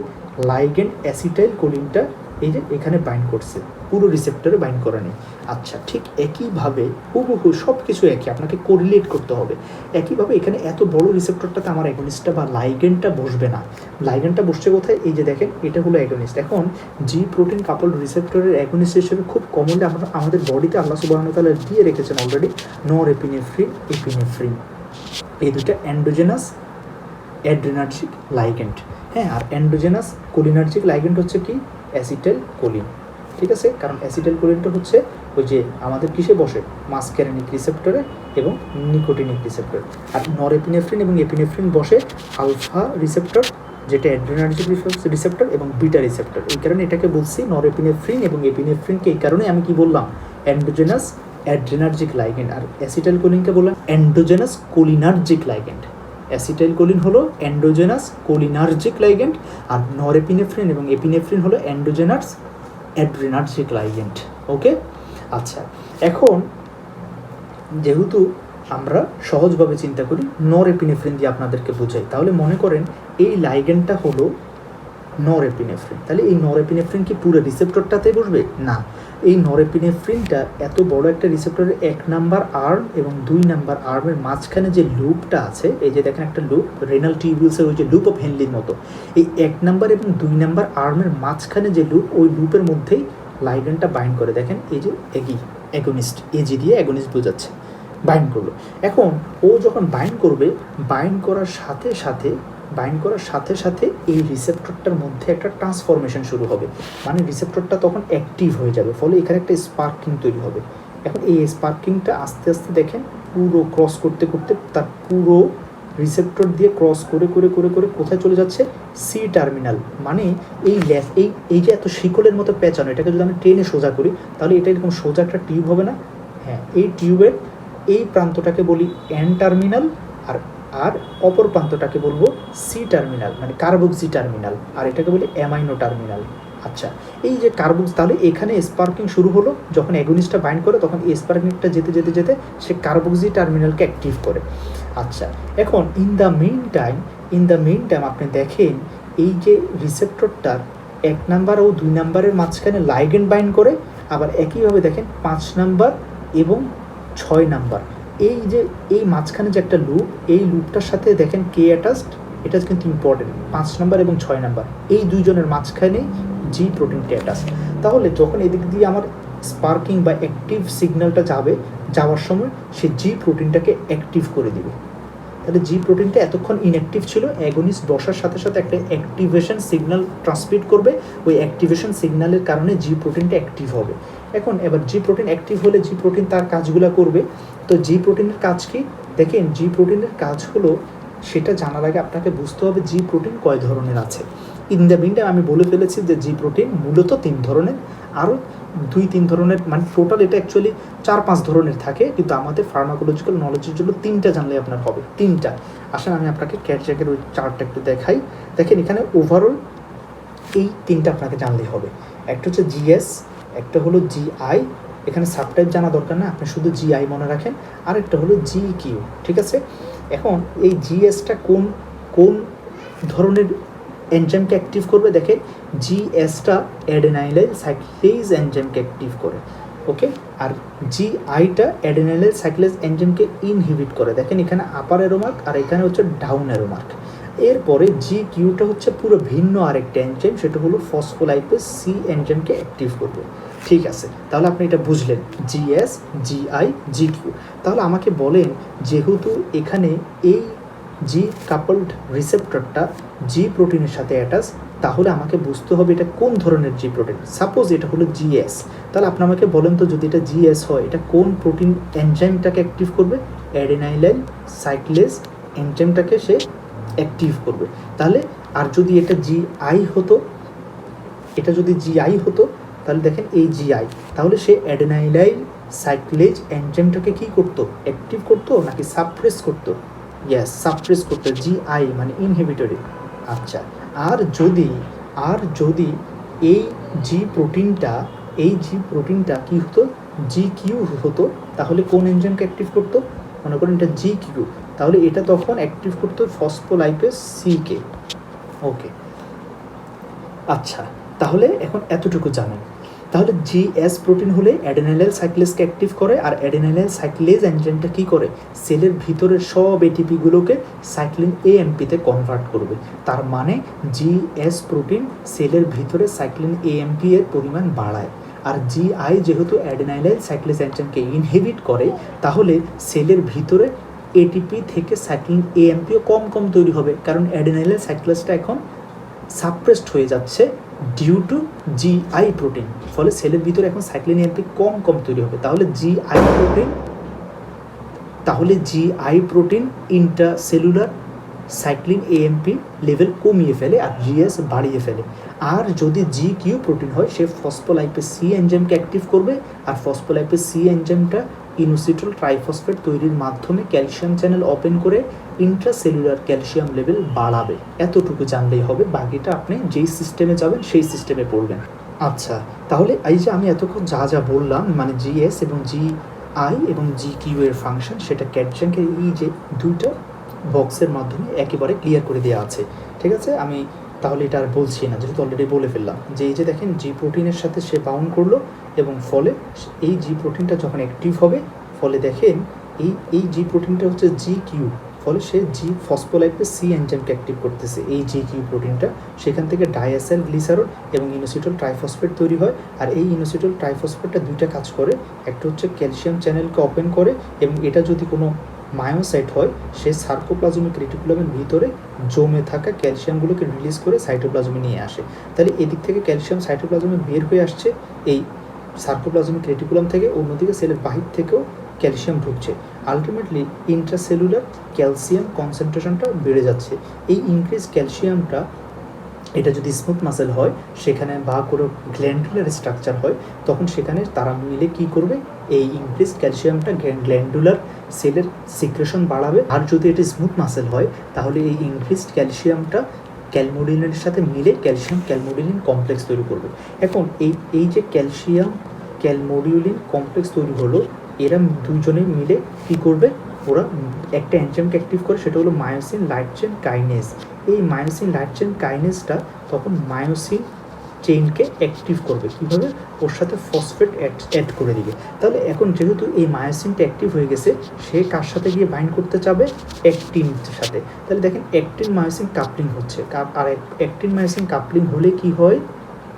Speaker 2: লাইগেন্ড অ্যাসিটাইল কোলিনটা এই যে এখানে বাইন্ড করছে, পুরো রিসেপ্টরে বাইন্ড করে নেই। আচ্ছা, ঠিক একইভাবে হুবহু সব কিছু একই, আপনাকে কোরিলেট করতে হবে। একইভাবে এখানে এত বড় রিসেপ্টরটাতে আমার অ্যাগনিস্টটা বা লাইগেন্ডটা বসবে না। লাইগেন্ডটা বসছে কোথায়? এই যে দেখেন এটা হলো অ্যাগনিস্ট। এখন জি প্রোটিন কাপলড রিসেপ্টরের অ্যাগনিস্ট হিসেবে খুব কমনলি আমরা আমাদের বডিতে আল্লাহ সুবহানাহু ওয়া তাআলা দিয়ে রেখেছেন অলরেডি নরএপিনেফ্রিন। এই দুটো এন্ডোজেনাস অ্যাড্রিনার্জিক লাইগেন্ড। হ্যাঁ, আর এন্ডোজেনাস কোলিনার্জিক লাইগেন্ড হচ্ছে কি? Acetyl choline. ঠিক আছে, কারণ অ্যাসিটাইল কোলিনটা হচ্ছে ওই যে আমাদের কিসে বসে? মাসক্যারেনিক রিসেপ্টরে এবং নিকোটিনিক রিসেপ্টর। আর নরএপিনেফ্রিন এবং এপিনেফ্রিন বসে আলফা রিসেপ্টর, যেটা অ্যাড্রিনার্জিক রিসেপ্টর, এবং বিটা রিসেপ্টর। এই কারণে এটাকে বলছি নরএপিনেফ্রিন এবং এপিনেফ্রিনকে এই কারণে আমি কি বললাম? এন্ডোজেনাস অ্যাড্রিনার্জিক লাইগেন্ড। আর অ্যাসিটাইল কোলিনকে বললাম এন্ডোজেনাস কোলিনার্জিক লাইগেন্ড। অ্যাসিটাইল কোলিন হলো এন্ডোজেনাস কোলিনার্জিক লাইগেন্ড, আর নরএপিনেফ্রিন এবং এপিনেফ্রিন হলো এন্ডোজেনাস অ্যাড্রিনার্জিক লাইগেন্ড। ওকে, আচ্ছা, এখন যেহেতু আমরা সহজভাবে চিন্তা করি, নরএপিনেফ্রিন দিয়ে আপনাদেরকে বোঝাই, তাহলে মনে করেন এই লাইগেন্ডটা হলো নরএপিনেফ্রিন। তাহলে এই নরএপিনেফ্রিন কি পুরো রিসেপ্টরটাতে বসবে? না। এই নরএপিনেফ্রিনটা এত বড় একটা রিসেপ্টরের 1 নাম্বার আর্ম এবং 2 নাম্বার আর্মের মাঝখানে যে লুপটা আছে, এই যে দেখেন একটা লুপ, রেনাল টিউবিউলসের ওই যে লুপ অফ হেনলির মতো, এই 1 নাম্বার এবং 2 নাম্বার আর্মের মাঝখানে যে লুপ, ওই লুপের মধ্যেই লাইগেন্ডটা বাইন্ড করে। দেখেন এই যে অ্যাগনিস্ট, এজি দিয়ে অ্যাগনিস্ট বোঝাচ্ছে, বাইন্ড করলো। এখন ও যখন বাইন্ড করবে, বাইন্ড করার সাথে সাথে এই রিসেপ্টরটার মধ্যে একটা ট্রান্সফরমেশন শুরু হবে, মানে রিসেপ্টরটা তখন অ্যাক্টিভ হয়ে যাবে, ফলে এখানে একটা স্পার্কিং তৈরি হবে। এখন এই স্পার্কিংটা আস্তে আস্তে দেখেন পুরো ক্রস করতে করতে তার পুরো রিসেপ্টর দিয়ে ক্রস করে করে করে করে কোথায় চলে যাচ্ছে? C terminal. মানে এই যে এত শিকলের মতো পেঁচানো, এটাকে যদি আমি ট্রেনে সোজা করি, তাহলে এটা এরকম সোজা একটা টিউব হবে না? হ্যাঁ, এই টিউবের এই প্রান্তটাকে বলি এন টার্মিনাল, আর অপর প্রান্তটাকে বলবো সি টার্মিনাল, মানে কার্বক্সি টার্মিনাল, আর এটাকে বলি অ্যামাইনো টার্মিনাল। আচ্ছা, এই যে কার্বক্স, তাহলে এখানে স্পার্কিং শুরু হলো যখন অ্যাগনিস্টটা বাইন্ড করে, তখন এই স্পার্কিংটা যেতে যেতে যেতে সে কার্বক্সি টার্মিনালকে অ্যাক্টিভ করে। আচ্ছা, এখন ইন দ্য মেইন টাইম আপনি দেখেন এই যে রিসেপ্টরটার 1 নাম্বার ও 2 নাম্বারের মাঝখানে লাইগেন্ড বাইন্ড করে, আবার একইভাবে দেখেন 5 নাম্বার এবং 6 নাম্বার, এই যে এই মাঝখানে যে একটা লুপ, এই লুপটার সাথে দেখেন কে অ্যাটাচড, এটা কিন্তু ইম্পর্টেন্ট। 5 নাম্বার এবং 6 নাম্বার এই দুইজনের মাঝখানে জি প্রোটিন স্ট্যাটাস। তাহলে যখন এদিক দিয়ে আমার স্পার্কিং বা অ্যাক্টিভ সিগন্যালটা যাওয়ার সময় সে জি প্রোটিনটাকে অ্যাক্টিভ করে দিবে। তাহলে জি প্রোটিনটা এতক্ষণ ইনঅ্যাক্টিভ ছিল, অ্যাগনিস্ট বসার সাথে সাথে একটা অ্যাক্টিভেশন সিগন্যাল ট্রান্সমিট করবে, ওই অ্যাক্টিভেশন সিগন্যালের কারণে জি প্রোটিনটা অ্যাক্টিভ হবে। এখন এবার জি প্রোটিন অ্যাক্টিভ হলে জি প্রোটিন তার কাজগুলো করবে। তো জি প্রোটিনের কাজ কি? দেখেন জি প্রোটিনের কাজ হলো, সেটা জানার আগে আপনাকে বুঝতে হবে জি প্রোটিন কয় ধরনের আছে। ইন দ্য মিনটাইম আমি বলে ফেলেছি যে জি প্রোটিন মূলত 3 ধরনের, আরও 2-3 ধরনের, মানে টোটাল এটা অ্যাকচুয়ালি 4-5 ধরনের থাকে, কিন্তু আমাদের ফার্মাকোলজিক্যাল নলেজের জন্য 3টা জানলে আপনার হবে, 3টা। আসলে আমি আপনাকে ক্যাটজ্যাকের ওই চার্টটা একটু দেখাই। দেখেন এখানে ওভারঅল এই 3টা আপনাকে জানলেই হবে। একটা হচ্ছে জিএস, একটা হলো জিআই, এখানে সাবটাইপ জানা দরকার না, আপনি শুধু জিআই মনে রাখেন। আর একটা হলো জিকিউ, ঠিক আছে? এখন এই জিএসটা কোন কোন ধরনের এনজাইমকে অ্যাক্টিভ করবে? দেখেন জিএসটা অ্যাডেনাইলাইল সাইক্লেজ এনজাইমকে অ্যাক্টিভ করে, ওকে। আর জিআইটা অ্যাডেনাইলাইল সাইক্লেজ এনজাইমকে ইনহিবিট করে। দেখেন এখানে আপার অ্যারোমার্ক আর এখানে হচ্ছে ডাউন অ্যারোমার্ক। এরপরে জি কিউটা হচ্ছে পুরো ভিন্ন আরেকটা এনজাইম, সেটা হলো ফসফোলাইপেজ সি এনজাইমকে অ্যাক্টিভ করবে। ঠিক আছে, তাহলে আপনি এটা বুঝলেন, জিএস, জিআই, জি কিউ। তাহলে আমাকে বলেন, যেহেতু এখানে এই জি কাপলড রিসেপ্টরটা জি প্রোটিনের সাথে অ্যাটাচ, তাহলে আমাকে বুঝতে হবে এটা কোন ধরনের জি প্রোটিন। সাপোজ এটা হলো জিএস, তাহলে আপনি আমাকে বলেন তো, যদি এটা জিএস হয়, এটা কোন প্রোটিন এনজাইমটাকে অ্যাক্টিভ করবে? অ্যাডেনাইলাইল সাইক্লেজ এনজাইমটাকে সে অ্যাক্টিভ করবে। তাহলে আর যদি এটা জিআই হতো, এটা যদি জিআই হতো, তাহলে দেখেন এই জিআই, তাহলে সে অ্যাডেনাইলাইল সাইক্লেজ এনজাইমটাকে কি করতো? অ্যাক্টিভ করতো নাকি সাপ্রেস করতো? ইয়েস, সাপ্রেস করতো, জিআই মানে ইনহিবিটরি। আচ্ছা, আর যদি এই জি প্রোটিনটা কি হতো? জি কিউ হতো, তাহলে কোন এনজাইমকে অ্যাক্টিভ করতো? মনে করেন এটা জি কিউ, তাহলে এটা তখন অ্যাক্টিভ করতো ফসফোলাইপেজ সি কে, ওকে। আচ্ছা, তাহলে এখন এতটুকু জানেন। তাহলে জিএস প্রোটিন হলে অ্যাডেনাইলাইল সাইক্লেজকে অ্যাক্টিভ করে, আর অ্যাডেনাইলাইল সাইক্লেজ এনজাইমটা কী করে? সেলের ভিতরের সব এটিপিগুলোকে সাইক্লিন এএমপিতে কনভার্ট করবে। তার মানে জিএস প্রোটিন সেলের ভিতরে সাইক্লিন এএমপি এর পরিমাণ বাড়ায়। আর জিআই যেহেতু অ্যাডেনাইলাইল সাইক্লেজ এনজাইমকে ইনহিবিট করে, তাহলে সেলের ভিতরে এটিপি থেকে সাইক্লিন এএমপিও কম তৈরি হবে, কারণ অ্যাডেনাইলাইল সাইক্লেজটা এখন সাপ্রেসড হয়ে যাচ্ছে ডিউ টু জিআই প্রোটিন। ফলে সেলের ভিতরে এখন সাইক্লিন এএমপি কম তৈরি হবে। তাহলে GI protein intracellular cyclin AMP level কমিয়ে ফেলে আর জিএস বাড়িয়ে ফেলে। আর যদি জি কিউ প্রোটিন হয়, সে ফসফোলাইপেজ সি এনজাইমকে অ্যাক্টিভ করবে, আর ফসফোলাইপেজ সি এনজাইমটা ইনোসিটল ট্রাইফসফেট তৈরির মাধ্যমে ক্যালসিয়াম চ্যানেল ওপেন করে ইন্ট্রাসেলুলার ক্যালসিয়াম লেভেল বাড়াবে। এতটুকু জানলেই হবে, বাকিটা আপনি যেই সিস্টেমে যাবেন সেই সিস্টেমে পড়বেন। আচ্ছা, তাহলে এই যে আমি এতক্ষণ যা বললাম, মানে জিএস এবং জিআই এবং জি কিউ এর ফাংশন, সেটা ক্যাটজ্যাকের এই যে 2টা বক্সের মাধ্যমে একেবারে ক্লিয়ার করে দেওয়া আছে। ঠিক আছে, আমি তাহলে এটা আর বলছি না, যেহেতু অলরেডি বলে ফেললাম যে এই যে দেখেন জি প্রোটিনের সাথে সে বাউন্ড করলো, এবং ফলে এই জি প্রোটিনটা যখন অ্যাক্টিভ হবে, ফলে দেখেন এই জি প্রোটিনটা হচ্ছে জি কিউ, ফলে সে জি ফসফোলাইপেজ সি এনজাইমকে অ্যাক্টিভ করতেছে এই জি কিউ প্রোটিনটা। সেখান থেকে ডায়াসাইল গ্লিসারল এবং ইনোসিটল ট্রাইফসফেট তৈরি হয়। আর এই ইনোসিটল ট্রাইফসফেটটা 2টা কাজ করে, একটা হচ্ছে ক্যালসিয়াম চ্যানেলকে ওপেন করে, এবং এটা যদি কোনো মায়োসাইট হয়, সে সার্কোপ্লাজমিক রেটিকুলামের ভিতরে জমে থাকা ক্যালসিয়ামগুলোকে রিলিজ করে সাইটোপ্লাজমে নিয়ে আসে। তাহলে এদিক থেকে ক্যালসিয়াম সাইটোপ্লাজমে বের হয়ে আসছে এই সার্কোপ্লাজমিক রেটিকুলাম থেকে, অন্যদিকে সেলের বাহির থেকেও ক্যালসিয়াম ঢুকছে। আলটিমেটলি ইন্ট্রাসেলুলার ক্যালসিয়াম কনসেন্ট্রেশনটা বেড়ে যাচ্ছে। এই ইনক্রিজ ক্যালসিয়ামটা, এটা যদি স্মুথ মাসেল হয় সেখানে, বা কোনো গ্ল্যান্ডুলার স্ট্রাকচার হয়, তখন সেখানে তারা মিলে কি করবে? এই ইনক্রিজ ক্যালসিয়ামটা গ্ল্যান্ডুলার সেলের সিক্রেশন বাড়াবে। আর যদি এটা স্মুথ মাসেল হয়, তাহলে এই ইনক্রিজড ক্যালসিয়ামটা ক্যালমোডিলিনের সাথে মিলে ক্যালসিয়াম ক্যালমোডিলিন কমপ্লেক্স তৈরি করবে। এখন এই যে ক্যালসিয়াম ক্যালমোডিউলিন কমপ্লেক্স তৈরি হলো, এরা দুজনে মিলে কি করবে? ওরা একটা এনজাইমকে অ্যাক্টিভ করে, সেটা হলো মায়োসিন লাইট চেইন কাইনেজ। এই মায়োসিন লাইট চেইন কাইনেজটা তখন মায়োসিন চেইনকে অ্যাক্টিভ করবে। কীভাবে? ওর সাথে ফসফেট অ্যাড করে দিবে। তাহলে এখন যেহেতু এই মায়োসিনটা অ্যাক্টিভ হয়ে গেছে, সে কার সাথে গিয়ে বাইন্ড করতে চাবে? অ্যাক্টিনের সাথে। তাহলে দেখেন অ্যাক্টিন মায়োসিন কাপলিং হচ্ছে, আর অ্যাক্টিন মায়োসিন কাপলিং হলে কি হয়?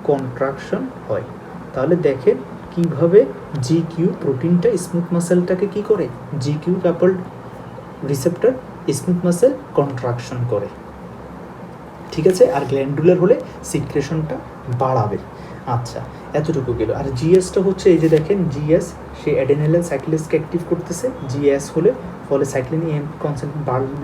Speaker 2: কন্ট্রাকশন হয়। তাহলে দেখেন কিভাবে GQ প্রোটিনটা স্মুথ মাসেলটাকে কি করে, GQ coupled receptor smooth muscle contraction করে, ঠিক আছে। আর গ্ল্যান্ডুলার হলে সিক্রেশনটা বাড়াবে। আচ্ছা, এতটুকু গেল। আর জিএসটা হচ্ছে এই যে দেখেন জিএস, সে অ্যাডেনাইল সাইক্লিসকে অ্যাক্টিভ করতেছে। জিএস হলে ফলে সাইক্লিন এএমপি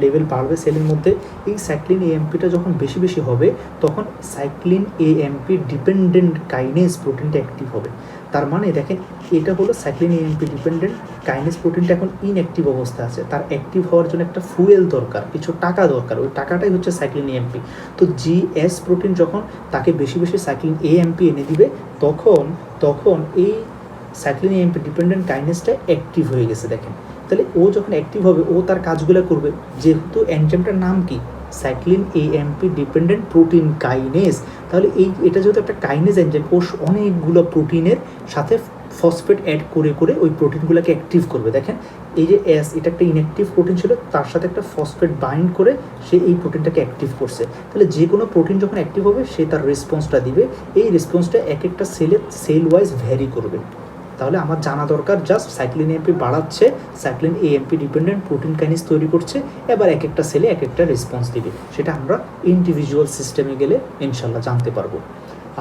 Speaker 2: লেভেল বাড়বে সেলের মধ্যে। এই সাইক্লিন এএমপিটা যখন বেশি বেশি হবে তখন সাইক্লিন এএমপি ডিপেন্ডেন্ট কাইনেজ প্রোটিনটা অ্যাক্টিভ হবে। তার মানে দেখেন এটা হলো সাইক্লিন এএমপি ডিপেন্ডেন্ট কাইনেজ প্রোটিনটা এখন ইনঅ্যাক্টিভ অবস্থা আছে। তার অ্যাক্টিভ হওয়ার জন্য একটা ফুয়েল দরকার, কিছু টাকা দরকার, ওই টাকাটাই হচ্ছে সাইক্লিন এএমপি। তো জিএস প্রোটিন যখন তাকে বেশি বেশি সাইক্লিন এএমপি এনে দিবে তখন এই সাইক্লিন এএমপি ডিপেন্ডেন্ট কাইনেজটা অ্যাক্টিভ হয়ে গেছে। দেখেন তাহলে ও যখন অ্যাক্টিভ হবে ও তার কাজগুলো করবে, যেহেতু এনজাইমটার নাম কি, cyclin AMP dependent protein kinase. তাহলে এটা যেহেতু একটা কাইনেজ এনজাইম, ও অনেকগুলো প্রোটিনের সাথে ফসফেট অ্যাড করে করে ওই প্রোটিনগুলোকে অ্যাক্টিভ করবে। দেখেন এই যে এস, এটা একটা ইনঅ্যাক্টিভ প্রোটিন ছিল, তার সাথে একটা ফসফেট বাইন্ড করে সে এই প্রোটিনটাকে অ্যাক্টিভ করছে। তাহলে যে কোনো প্রোটিন যখন অ্যাক্টিভ হবে সে তার রেসপন্সটা দিবে। এই রেসপন্সটা এক একটা সেল ওয়াইজ ভ্যারি করবে। তাহলে আমার জানা দরকার জাস্ট সাইক্লিন এএমপি বাড়াচ্ছে, cyclin AMP dependent protein kinase তৈরি করছে, এবার এক একটা সেলে এক একটা রেসপন্স দিবে। সেটা আমরা ইন্ডিভিজুয়াল সিস্টেমে গেলে ইনশাল্লাহ জানতে পারবো।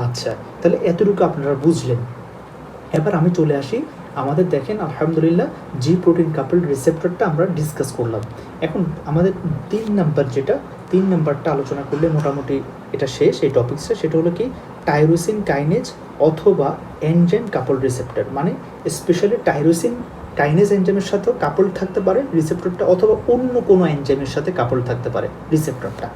Speaker 2: আচ্ছা, তাহলে এতটুকু আপনারা বুঝলেন। এবার আমি চলে আসি আমাদের, দেখেন আলহামদুলিল্লাহ জি প্রোটিন কাপলড রিসেপ্টরটা আমরা ডিসকাস করলাম। এখন আমাদের 3 নাম্বারটা আলোচনা করলে মোটামুটি এটা শেষ এই টপিক্সে। সেটা হলো কি, টাইরোসিন কাইনেজ অথবা এনজাইম কাপলড রিসেপ্টর, মানে স্পেশালি টাইরোসিন কাইনেজ এনজাইমের সাথেও কাপলড থাকতে পারে রিসেপ্টরটা, অথবা অন্য কোনো এনজাইমের সাথে কাপলড থাকতে পারে রিসেপ্টরটা।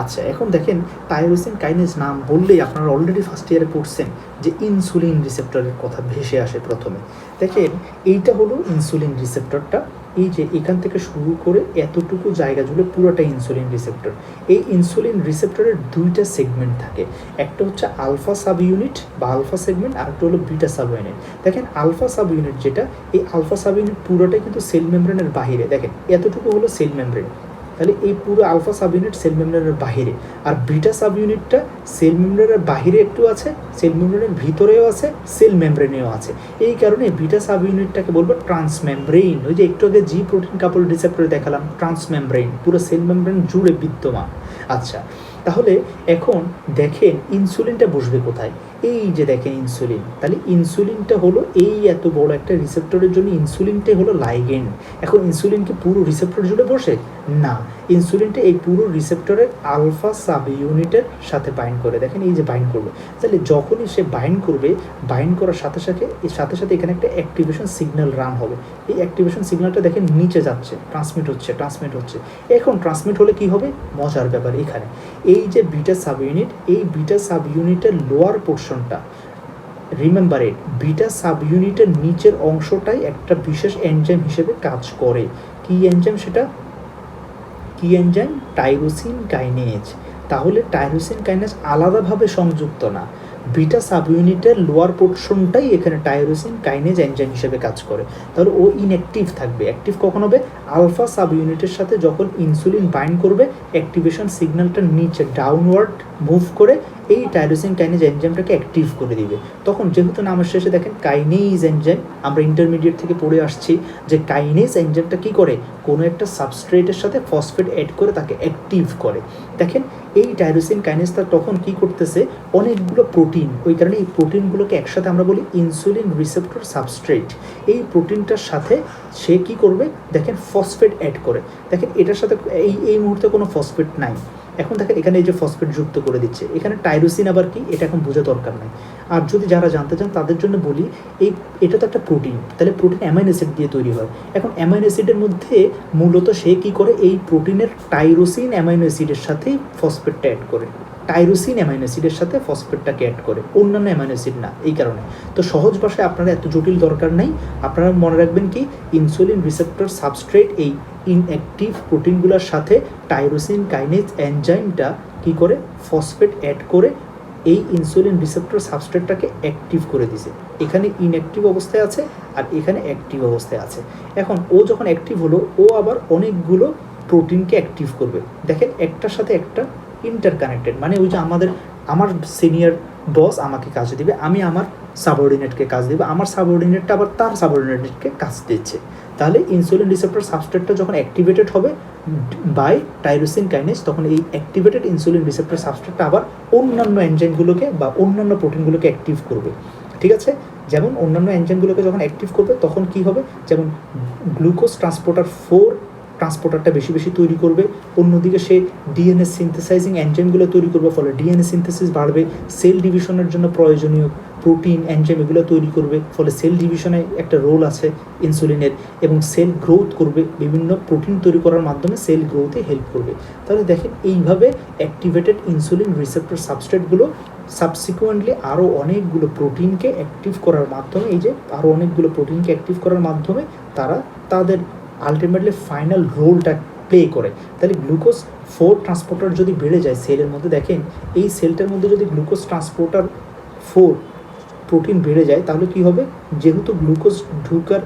Speaker 2: আচ্ছা, এখন দেখেন টাইরোসিন কাইনেজ নাম বললেই আপনারা অলরেডি ফার্স্ট ইয়ারে পড়ছেন যে ইনসুলিন রিসেপ্টরের কথা ভেসে আসে প্রথমে। দেখেন এইটা হলো ইনসুলিন রিসেপ্টরটা, এই যে এখান থেকে শুরু করে এতটুকু জায়গা জুড়ে পুরোটা ইনসুলিন রিসেপ্টর। এই ইনসুলিন রিসেপ্টরের 2টা সেগমেন্ট থাকে, একটা হচ্ছে আলফা সাব ইউনিট বা আলফা সেগমেন্ট, আর একটা হলো বিটা সাব ইউনিট। দেখেন আলফা সাব ইউনিট যেটা, এই আলফা সাব ইউনিট পুরোটাই কিন্তু সেল মেমব্রেনের বাহিরে। দেখেন এতটুকু হলো সেল মেমব্রেন, তাহলে এই পুরো আলফা সাব ইউনিট সেল মেমব্রেনের বাহিরে। আর বিটা সাব ইউনিটটা সেল মেমব্রেনের বাহিরে একটু আছে, সেল মেমব্রেনের ভিতরেও আছে, সেল মেমব্রেনেও আছে। এই কারণে বিটা সাব ইউনিটটাকে বলবো ট্রান্সমেমব্রেন। ওই যে একটু আগে জি প্রোটিন কাপল রিসেপ্টরে দেখালাম, ট্রান্সমেমব্রেন পুরো সেল মেমব্রেন জুড়ে বিদ্যমান। আচ্ছা, তাহলে এখন দেখেন ইনসুলিনটা বসবে কোথায়, এই যে দেখেন ইনসুলিন। তাহলে ইনসুলিনটা হলো এই এত বড় একটা রিসেপ্টরের জন্য ইনসুলিনটাই হলো লাইগেন্ড। এখন ইনসুলিন কি পুরো রিসেপ্টর জুড়ে বসে? না, ইনসুলিনটা এই পুরো রিসেপ্টরের আলফা সাব ইউনিটের সাথে বাইন্ড করে। দেখেন এই যে বাইন্ড করবে, তাহলে যখনই সে বাইন্ড করবে, বাইন্ড করার সাথে সাথে এখানে একটা অ্যাক্টিভেশন সিগন্যাল রান হবে। এই অ্যাক্টিভেশন সিগন্যালটা দেখেন নিচে যাচ্ছে, ট্রান্সমিট হচ্ছে। এখন ট্রান্সমিট হলে কি হবে, মজার ব্যাপার এখানে, এই যে বিটা সাব ইউনিট, এই বিটা সাব ইউনিটের লোয়ার পোর্শনটা, রিমেম্বার ইট, বিটা সাব ইউনিটের নিচের অংশটাই একটা বিশেষ এনজাইম হিসেবে কাজ করে। কি এনজাইম সেটা? কি এনজাইম? Tyrosine kinase. তাহলে টাইরোসিন কাইনেজ আলাদাভাবে সংযুক্ত না, বিটা সাব ইউনিটের লোয়ার পোর্শনটাই এখানে টাইরোসিন কাইনেজ এনজাইম হিসেবে কাজ করে। তাহলে ও ইনঅ্যাক্টিভ থাকবে। অ্যাক্টিভ কখন হবে? আলফা সাব ইউনিটের সাথে যখন ইনসুলিন বাইন্ড করবে, অ্যাক্টিভেশন সিগন্যালটা নিচে ডাউনওয়ার্ড মুভ করে এই টাইরোসিন কাইনেজ এনজাইমটাকে অ্যাক্টিভ করে দিবে। তখন যেহেতু নামের শেষে দেখেন কাইনেজ এনজাইম, আমরা ইন্টারমিডিয়েট থেকে পড়ে আসছি যে কাইনেজ এনজাইমটা কী করে, কোনো একটা সাবস্ট্রেটের সাথে ফসফেট অ্যাড করে তাকে অ্যাক্টিভ করে। দেখেন এই টাইরোসিন কাইনেজটা তখন কি করতেছে, অনেকগুলো প্রোটিন, ওই কারণে এই প্রোটিনগুলোকে একসাথে আমরা বলি ইনসুলিন রিসেপ্টর সাবস্ট্রেট। এই প্রোটিনটার সাথে সে কি করবে, দেখেন ফসফেট অ্যাড করে। দেখেন এটার সাথে এই মুহূর্তে কোনো ফসফেট নাই, এখন দেখেন এখানে এই যে ফসফেট যুক্ত করে দিচ্ছে। এখানে টাইরোসিন আবার কি, এটা এখন বোঝা দরকার নাই। আর যদি যারা জানতে চান তাদের জন্য বলি, এটা তো একটা প্রোটিন, তাহলে প্রোটিন অ্যামাইনো অ্যাসিড দিয়ে তৈরি হয়। এখন অ্যামাইনো অ্যাসিডের মধ্যে মূলত সে কী করে, এই প্রোটিনের টাইরোসিন অ্যামাইনো অ্যাসিডের সাথে ফসফেটটা অ্যাড করে, টাইরোসিন অ্যামাইনো অ্যাসিডের সাথে ফসফেটটাকে অ্যাড করে, অন্যান্য অ্যামাইনো অ্যাসিড না। এই কারণে তো সহজ ভাষায় আপনারা এত জটিল দরকার নেই, আপনারা মনে রাখবেন কি, ইনসুলিন রিসেপ্টর সাবস্ট্রেট এই ইনঅ্যাক্টিভ প্রোটিনগুলোর সাথে টাইরোসিন কাইনেজ এনজাইমটা কী করে, ফসফেট অ্যাড করে এই ইনসুলিন রিসেপ্টর সাবস্ট্রেটটাকে অ্যাক্টিভ করে দিছে। এখানে ইনঅ্যাক্টিভ অবস্থায় আছে আর এখানে অ্যাক্টিভ অবস্থায় আছে। এখন ও যখন অ্যাক্টিভ হলো, ও আবার অনেকগুলো প্রোটিনকে অ্যাক্টিভ করবে। দেখেন একটার সাথে একটা ইন্টারকানেক্টেড, মানে ওই যে আমার সিনিয়র বস আমাকে কাজ দিবে, আমি আমার সাবঅর্ডিনেটকে কাজ দিব, আমার সাবঅর্ডিনেটটা আবার তার সাবঅর্ডিনেটকে কাজ দিচ্ছে। তাহলে ইনসুলিন রিসেপ্টর সাবস্ট্রেটটা যখন অ্যাক্টিভেটেড হবে বাই টাইরোসিন কাইনেজ, তখন এই অ্যাক্টিভেটেড ইনসুলিন রিসেপ্টর সাবস্ট্রেটটা আবার অন্যান্য এনজাইমগুলোকে বা অন্যান্য প্রোটিনগুলোকে অ্যাক্টিভ করবে। ঠিক আছে, যেমন অন্যান্য এনজাইমগুলোকে যখন অ্যাক্টিভ করবে তখন কি হবে, যেমন গ্লুকোজ ট্রান্সপোর্টার 4 ট্রান্সপোর্টারটা বেশি বেশি তৈরি করবে, অন্যদিকে সে ডিএনএ সিনথেসাইজিং এনজাইমগুলো তৈরি করবে, ফলে ডিএনএ সিনথেসিস বাড়বে, সেল ডিভিশনের জন্য প্রয়োজনীয় প্রোটিন এনজাইম এগুলো তৈরি করবে, ফলে সেল ডিভিশনে একটা রোল আছে ইনসুলিনের, এবং সেল গ্রোথ করবে, বিভিন্ন প্রোটিন তৈরি করার মাধ্যমে সেল গ্রোথে হেল্প করবে। তাহলে দেখেন এইভাবে অ্যাক্টিভেটেড ইনসুলিন রিসেপ্টর সাবস্ট্রেটগুলো সাবসিকুয়েন্টলি আরও অনেকগুলো প্রোটিনকে অ্যাক্টিভ করার মাধ্যমে, এই যে আরও অনেকগুলো প্রোটিনকে অ্যাক্টিভ করার মাধ্যমে তারা তাদের আলটিমেটলি ফাইনাল রোলটা প্লে করে। তাহলে গ্লুকোজ 4 ট্রান্সপোর্টার যদি বেড়ে যায় সেলের মধ্যে, দেখেন এই সেলটার মধ্যে যদি গ্লুকোজ ট্রান্সপোর্টার 4 প্রোটিন বেড়ে যায় তাহলে কি হবে, যেহেতু গ্লুকোজ ঢুকার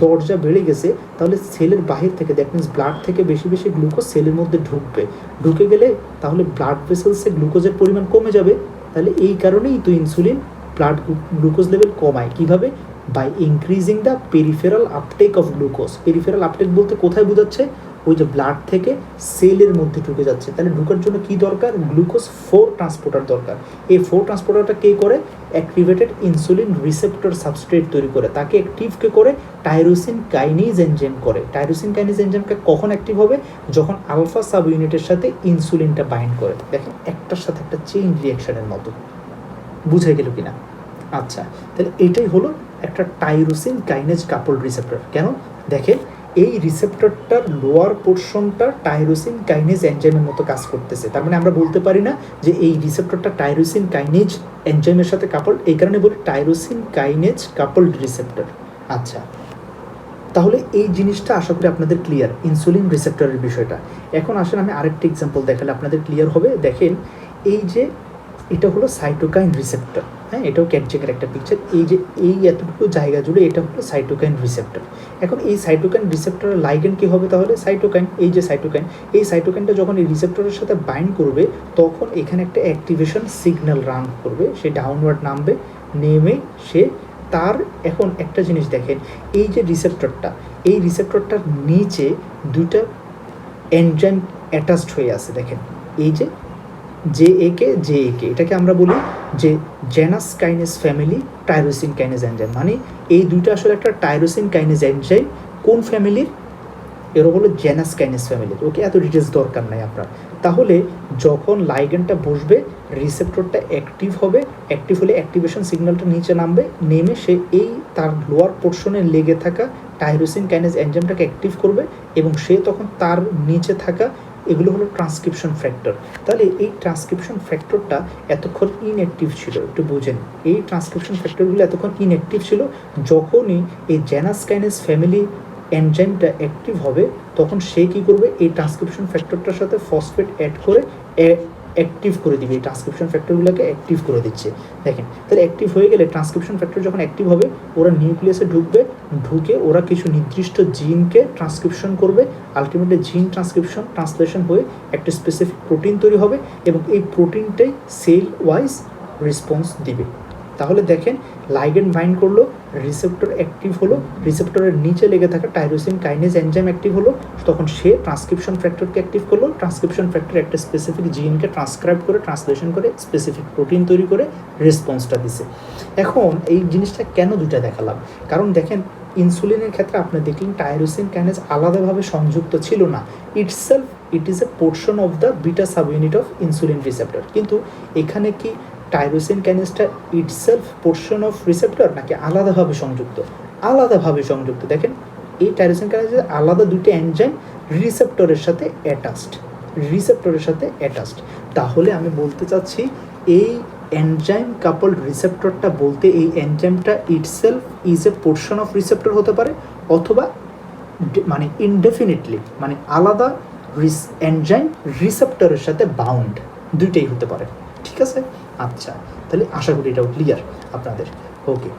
Speaker 2: দরজা বেড়ে গেছে, তাহলে সেলের বাহির থেকে, দ্যাট মিনস ব্লাড থেকে বেশি বেশি গ্লুকোজ সেলের মধ্যে ঢুকবে, ঢুকে গেলে তাহলে ব্লাড ভেসেলসে গ্লুকোজের পরিমাণ কমে যাবে। তাহলে এই কারণেই তো ইনসুলিন ব্লাড গ্লুকোজ লেভেল কমায়। কীভাবে? By increasing the peripheral uptake of glucose. Peripheral uptake বলতে কোথায় বোঝাচ্ছে, ওই যে ব্লাড থেকে সেলের মধ্যে ঢুকে যাচ্ছে। তাহলে ঢুকার জন্য কি দরকার, গ্লুকোজ 4 ট্রান্সপোর্টার দরকার। এই 4 ট্রান্সপোর্টারটা কে করে, অ্যাক্টিভেটেড ইনসুলিন রিসেপ্টর সাবস্ট্রেট তৈরি করে, তাকে অ্যাক্টিভকে করে টাইরোসিন কাইনেজ এনজাইম করে। টাইরোসিন কাইনেজ এনজাইমটা কখন অ্যাক্টিভ হবে, যখন আলফা সাব ইউনিটের সাথে ইনসুলিনটা বাইন্ড করে। দেখেন একটার সাথে একটা চেইন রিয়াকশনের মতো, বুঝে গেল কিনা? আচ্ছা, তাহলে এটাই হলো একটা টাইরোসিন কাইনেজ কাপল রিসেপ্টর। কেন? দেখেন এই রিসেপ্টরটার লোয়ার পোর্শনটা টাইরোসিন কাইনেজ এনজাইমের মতো কাজ করতেছে। তার মানে আমরা বলতে পারি না যে এই রিসেপ্টরটা টাইরোসিন কাইনেজ এনজাইমের সাথে কাপল, এই কারণে বলি টাইরোসিন কাইনেজ কাপল রিসেপ্টর। আচ্ছা, তাহলে এই জিনিসটা আশা করি আপনাদের ক্লিয়ার, ইনসুলিন রিসেপ্টরের বিষয়টা। এখন আসেন আমি আরেকটি এক্সাম্পল দেখালে আপনাদের ক্লিয়ার হবে। দেখেন এই যে এটা হলো সাইটোকাইন রিসেপ্টর, হ্যাঁ, এটাও ক্যাটজেকের একটা পিকচার। এই যে এই এতটুকু জায়গা জুড়ে এটা হলো সাইটোকাইন রিসেপ্টর। এখন এই সাইটোকাইন রিসেপ্টরের লাইগেন্ড কী হবে তাহলে, সাইটোকাইন। এই যে সাইটোকাইন, এই সাইটোকাইনটা যখন এই রিসেপ্টরের সাথে বাইন্ড করবে তখন এখানে একটা অ্যাক্টিভেশন সিগন্যাল রান করবে, সে ডাউনওয়ার্ড নামবে, নেমে সে তার, এখন একটা জিনিস দেখেন, এই যে রিসেপ্টরটা, এই রিসেপ্টরটার নিচে দুইটা এনজাইম অ্যাটাচড হয়ে আছে। দেখেন এই যে জে এ কে, এটাকে আমরা বলি যে genus kinase family tyrosine kinase enzyme. মানে এই দুইটা আসলে একটা টাইরোসিন কাইনেজ এনজাইম। কোন ফ্যামিলির? এরা হলো জেনাস কাইনেজ ফ্যামিলির। ওকে, এত ডিটেলস দরকার নাই আপনার। তাহলে যখন লাইগেন্ডটা বসবে রিসেপ্টরটা অ্যাক্টিভ হবে, অ্যাক্টিভ হলে অ্যাক্টিভেশন সিগন্যালটা নিচে নামবে, নেমে সে এই তার লোয়ার পোর্শনে লেগে থাকা টাইরোসিন কাইনেজ এনজাইমটাকে অ্যাক্টিভ করবে, এবং সে তখন তার নিচে থাকা, এগুলো হলো ট্রান্সক্রিপশন ফ্যাক্টর। তাহলে এই ট্রান্সক্রিপশন ফ্যাক্টরটা এতক্ষণ ইনঅ্যাক্টিভ ছিল, একটু বোঝেন। এই ট্রান্সক্রিপশন ফ্যাক্টরগুলো এতক্ষণ ইনঅ্যাক্টিভ ছিল। যখনই এই জেনাস কাইনেজ ফ্যামিলি এনজাইমটা অ্যাক্টিভ হবে তখন সে কী করবে, এই ট্রান্সক্রিপশন ফ্যাক্টরটার সাথে ফসফেট অ্যাড করে অ্যাক্টিভ করে দিবে, এই ট্রান্সক্রিপশন ফ্যাক্টরগুলোকে অ্যাক্টিভ করে দিচ্ছে। দেখেন, তাহলে অ্যাক্টিভ হয়ে গেলে ট্রান্সক্রিপশন ফ্যাক্টর যখন অ্যাক্টিভ হবে, ওরা নিউক্লিয়াসে ঢুকবে, ঢুকে ওরা কিছু নির্দিষ্ট জিনকে ট্রান্সক্রিপশন করবে। আলটিমেটলি জিন ট্রান্সলেশন হয়ে একটা স্পেসিফিক প্রোটিন তৈরি হবে, এবং এই প্রোটিনটাই সেল ওয়াইজ রেসপন্স দিবে। তাহলে দেখেন লাইগেন্ড বাইন্ড করলো, রিসেপ্টর অ্যাক্টিভ হলো, রিসেপ্টরের নিচে লেগে থাকা টাইরোসিন কাইনেজ এনজাইম অ্যাক্টিভ হলো, তখন সে ট্রান্সক্রিপশন ফ্যাক্টরকে অ্যাক্টিভ করলো, ট্রান্সক্রিপশন ফ্যাক্টর একটা স্পেসিফিক জিনকে ট্রান্সক্রাইব করে ট্রান্সলেশন করে স্পেসিফিক প্রোটিন তৈরি করে রেসপন্সটা দিছে। এখন এই জিনিসটা কেন দুইটা দেখালাম, কারণ দেখেন ইনসুলিনের ক্ষেত্রে আপনি দেখলেন টাইরোসিন কাইনেজ আলাদাভাবে সংযুক্ত ছিল না, it is a portion of the beta sub unit of insulin receptor. কিন্তু এখানে কি টাইরোসিন কাইনেজটা ইটসেলফ পোর্শন অফ রিসেপ্টর নাকি আলাদাভাবে সংযুক্ত? আলাদাভাবে সংযুক্ত। দেখেন এই টাইরোসিন কাইনেজের আলাদা দুইটা এনজাইম রিসেপ্টরের সাথে অ্যাটাচড। তাহলে আমি বলতে চাচ্ছি এই এনজাইম কাপলড রিসেপ্টরটা বলতে এই এনজাইমটা itself is a portion of receptor হতে পারে, অথবা মানে ইনডেফিনিটলি মানে আলাদা এনজাইম রিসেপ্টরের সাথে বাউন্ড, দুইটাই হতে পারে। ঠিক আছে? আচ্ছা, তাহলে আশা করি এটাও ক্লিয়ার আপনাদের। ওকে,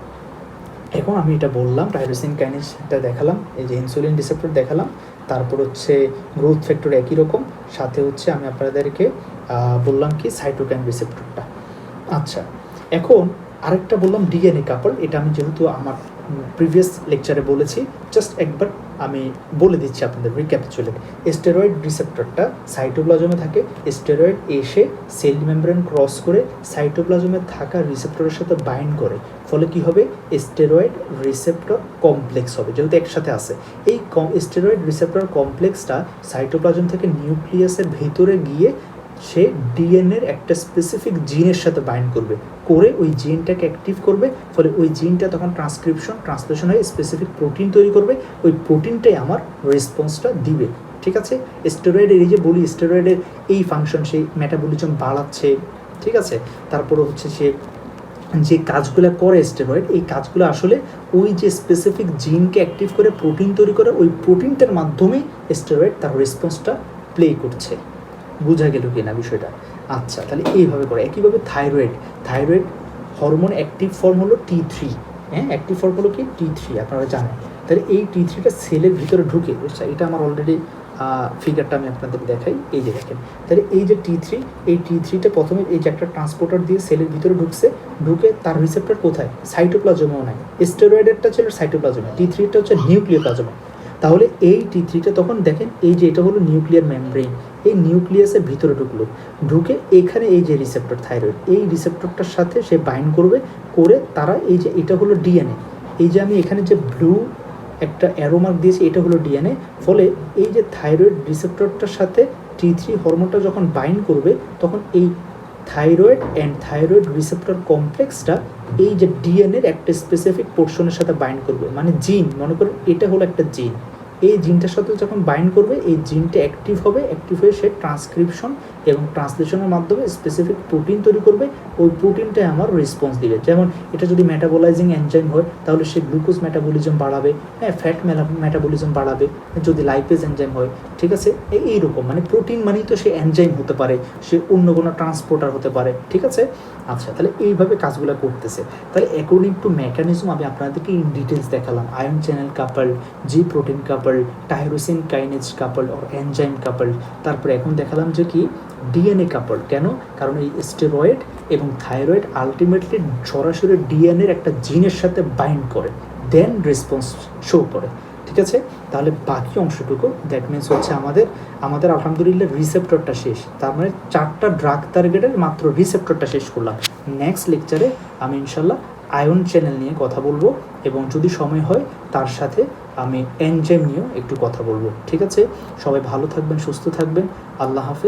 Speaker 2: এখন আমি এটা বললাম টাইরোসিন কাইনেজটা দেখালাম, এই যে ইনসুলিন রিসেপ্টর দেখালাম, তারপর হচ্ছে গ্রোথ ফ্যাক্টর একই রকম, সাথে হচ্ছে আমি আপনাদেরকে বললাম কি সাইটোকাইন রিসেপ্টরটা। আচ্ছা, এখন আরেকটা বললাম ডিএনএ কাপল, এটা আমি যেহেতু আমার প্রিভিয়াস লেকচারে বলেছি, জাস্ট একবার আমি বলে দিচ্ছি আপনাদের রিক্যাপিচুলেট। স্টেরয়েড রিসেপ্টরটা সাইটোপ্লাজমে থাকে, স্টেরয়েড এসে সেল মেমব্রেন ক্রস করে সাইটোপ্লাজমে থাকা রিসেপ্টরের সাথে বাইন্ড করে, ফলে কি হবে, স্টেরয়েড রিসেপ্টর কমপ্লেক্স হবে, যেহেতু একসাথে আছে। এই স্টেরয়েড রিসেপ্টর কমপ্লেক্সটা সাইটোপ্লাজম থেকে নিউক্লিয়াসের ভেতরে গিয়ে সে ডিএনএর একটা স্পেসিফিক জিনের সাথে বাইন্ড করবে, করে ওই জিনটাকে অ্যাক্টিভ করবে, ফলে ওই জিনটা তখন ট্রান্সলেশন হয়ে স্পেসিফিক প্রোটিন তৈরি করবে, ওই প্রোটিনটাই আমার রেসপন্সটা দিবে। ঠিক আছে, স্টেরয়েডের এই যে বলি স্টেরয়েডের এই ফাংশন, সেই মেটাবলিজম বাড়াচ্ছে, ঠিক আছে, তারপরে হচ্ছে সে যে কাজগুলো করে স্টেরয়েড, এই কাজগুলো আসলে ওই যে স্পেসিফিক জিনকে অ্যাক্টিভ করে প্রোটিন তৈরি করে, ওই প্রোটিনটার মাধ্যমেই স্টেরয়েড তার রেসপন্সটা প্লে করছে। বোঝা গেল কি না বিষয়টা? আচ্ছা, তাহলে এইভাবে করে। একইভাবে থাইরয়েড হরমোন অ্যাক্টিভ ফর্ম হলো T3, হ্যাঁ, অ্যাক্টিভ ফর্ম হলো কি T3, আপনারা জানেন। তাহলে এই T3টা সেলের ভিতরে ঢুকে, এটা আমার অলরেডি ফিগারটা আমি আপনাদের দেখাই, এই যে দেখেন। তাহলে এই যে T3, এই T3টা প্রথমে এই যে একটা ট্রান্সপোর্টার দিয়ে সেলের ভিতরে ঢুকে তার রিসেপ্টর কোথায়, সাইটোপ্লাজমেও নাই। স্টেরয়েডেরটা ছিল সাইটোপ্লাজমে, T3টা হচ্ছে নিউক্লিওপ্লাজমে। তাহলে এই T3টা তখন দেখেন, এই যে এটা হলো নিউক্লিয়ার মেমব্রেন, এই নিউক্লিয়াসের ভিতরে ঢুকে এখানে এই যে রিসেপ্টর থাইরয়েড, এই রিসেপ্টরটার সাথে সে বাইন্ড করে তারা এই যে এটা হলো ডিএনএ, এই যে আমি এখানে যে ব্লু একটা অ্যারো মার্ক দিয়েছি, এটা হলো ডিএনএ। ফলে এই যে থাইরয়েড রিসেপ্টরটার সাথে T3 হরমোনটা যখন বাইন্ড করবে, তখন এই থাইরয়েড রিসেপ্টর কমপ্লেক্সটা এই যে ডিএনএর একটা স্পেসিফিক পোর্শনের সাথে বাইন্ড করবে, মানে জিন, মনে করুন এটা হলো একটা জিন, এই জিনটার সাথে যখন বাইন্ড করবে, এই জিনটা অ্যাক্টিভ হয়ে সে ট্রান্সক্রিপশন এবং ট্রান্সলেশনের মাধ্যমে স্পেসিফিক প্রোটিন তৈরি করবে, ওই প্রোটিনটাই আমার রেসপন্স দিবে। যেমন এটা যদি মেটাবোলাইজিং এনজাইম হয়, তাহলে সে গ্লুকোজ মেটাবলিজম বাড়াবে, হ্যাঁ, ফ্যাট মেটাবলিজম বাড়াবে, যদি লাইপেজ এনজাইম হয়, ঠিক আছে, এইরকম। মানে প্রোটিন মানেই তো সে এনজাইম হতে পারে, সে অন্য কোনো ট্রান্সপোর্টার হতে পারে, ঠিক আছে। আচ্ছা, তাহলে এইভাবে কাজগুলো করতেছে। তাহলে অ্যাকর্ডিং টু মেকানিজম আমি আপনাদেরকে ইন ডিটেলস দেখালাম, ion channel couple, G protein couple, tyrosine kinase couple or enzyme couple. তারপরে এখন দেখালাম যে কি ডিএনএ কাপল। কেন? কারণ এই স্টেরয়েড এবং থাইরয়েড আলটিমেটলি সরাসরি ডিএনএর একটা জিনের সাথে বাইন্ড করে, দেন রেসপন্স শো করে, ঠিক আছে। তাহলে বাকি অংশটুকু দ্যাট মিনস হচ্ছে আমাদের আলহামদুলিল্লাহ রিসেপ্টরটা শেষ, তার মানে 4টা ড্রাগ টার্গেটের মাত্র রিসেপ্টরটা শেষ করলাম। নেক্সট লেকচারে আমি ইনশাল্লাহ আয়ন চ্যানেল নিয়ে কথা বলবো, এবং যদি সময় হয় তার সাথে আমি এনজাইম নিয়েও একটু কথা বলবো, ঠিক আছে। সবাই ভালো থাকবেন, সুস্থ থাকবেন, আল্লাহ হাফেজ।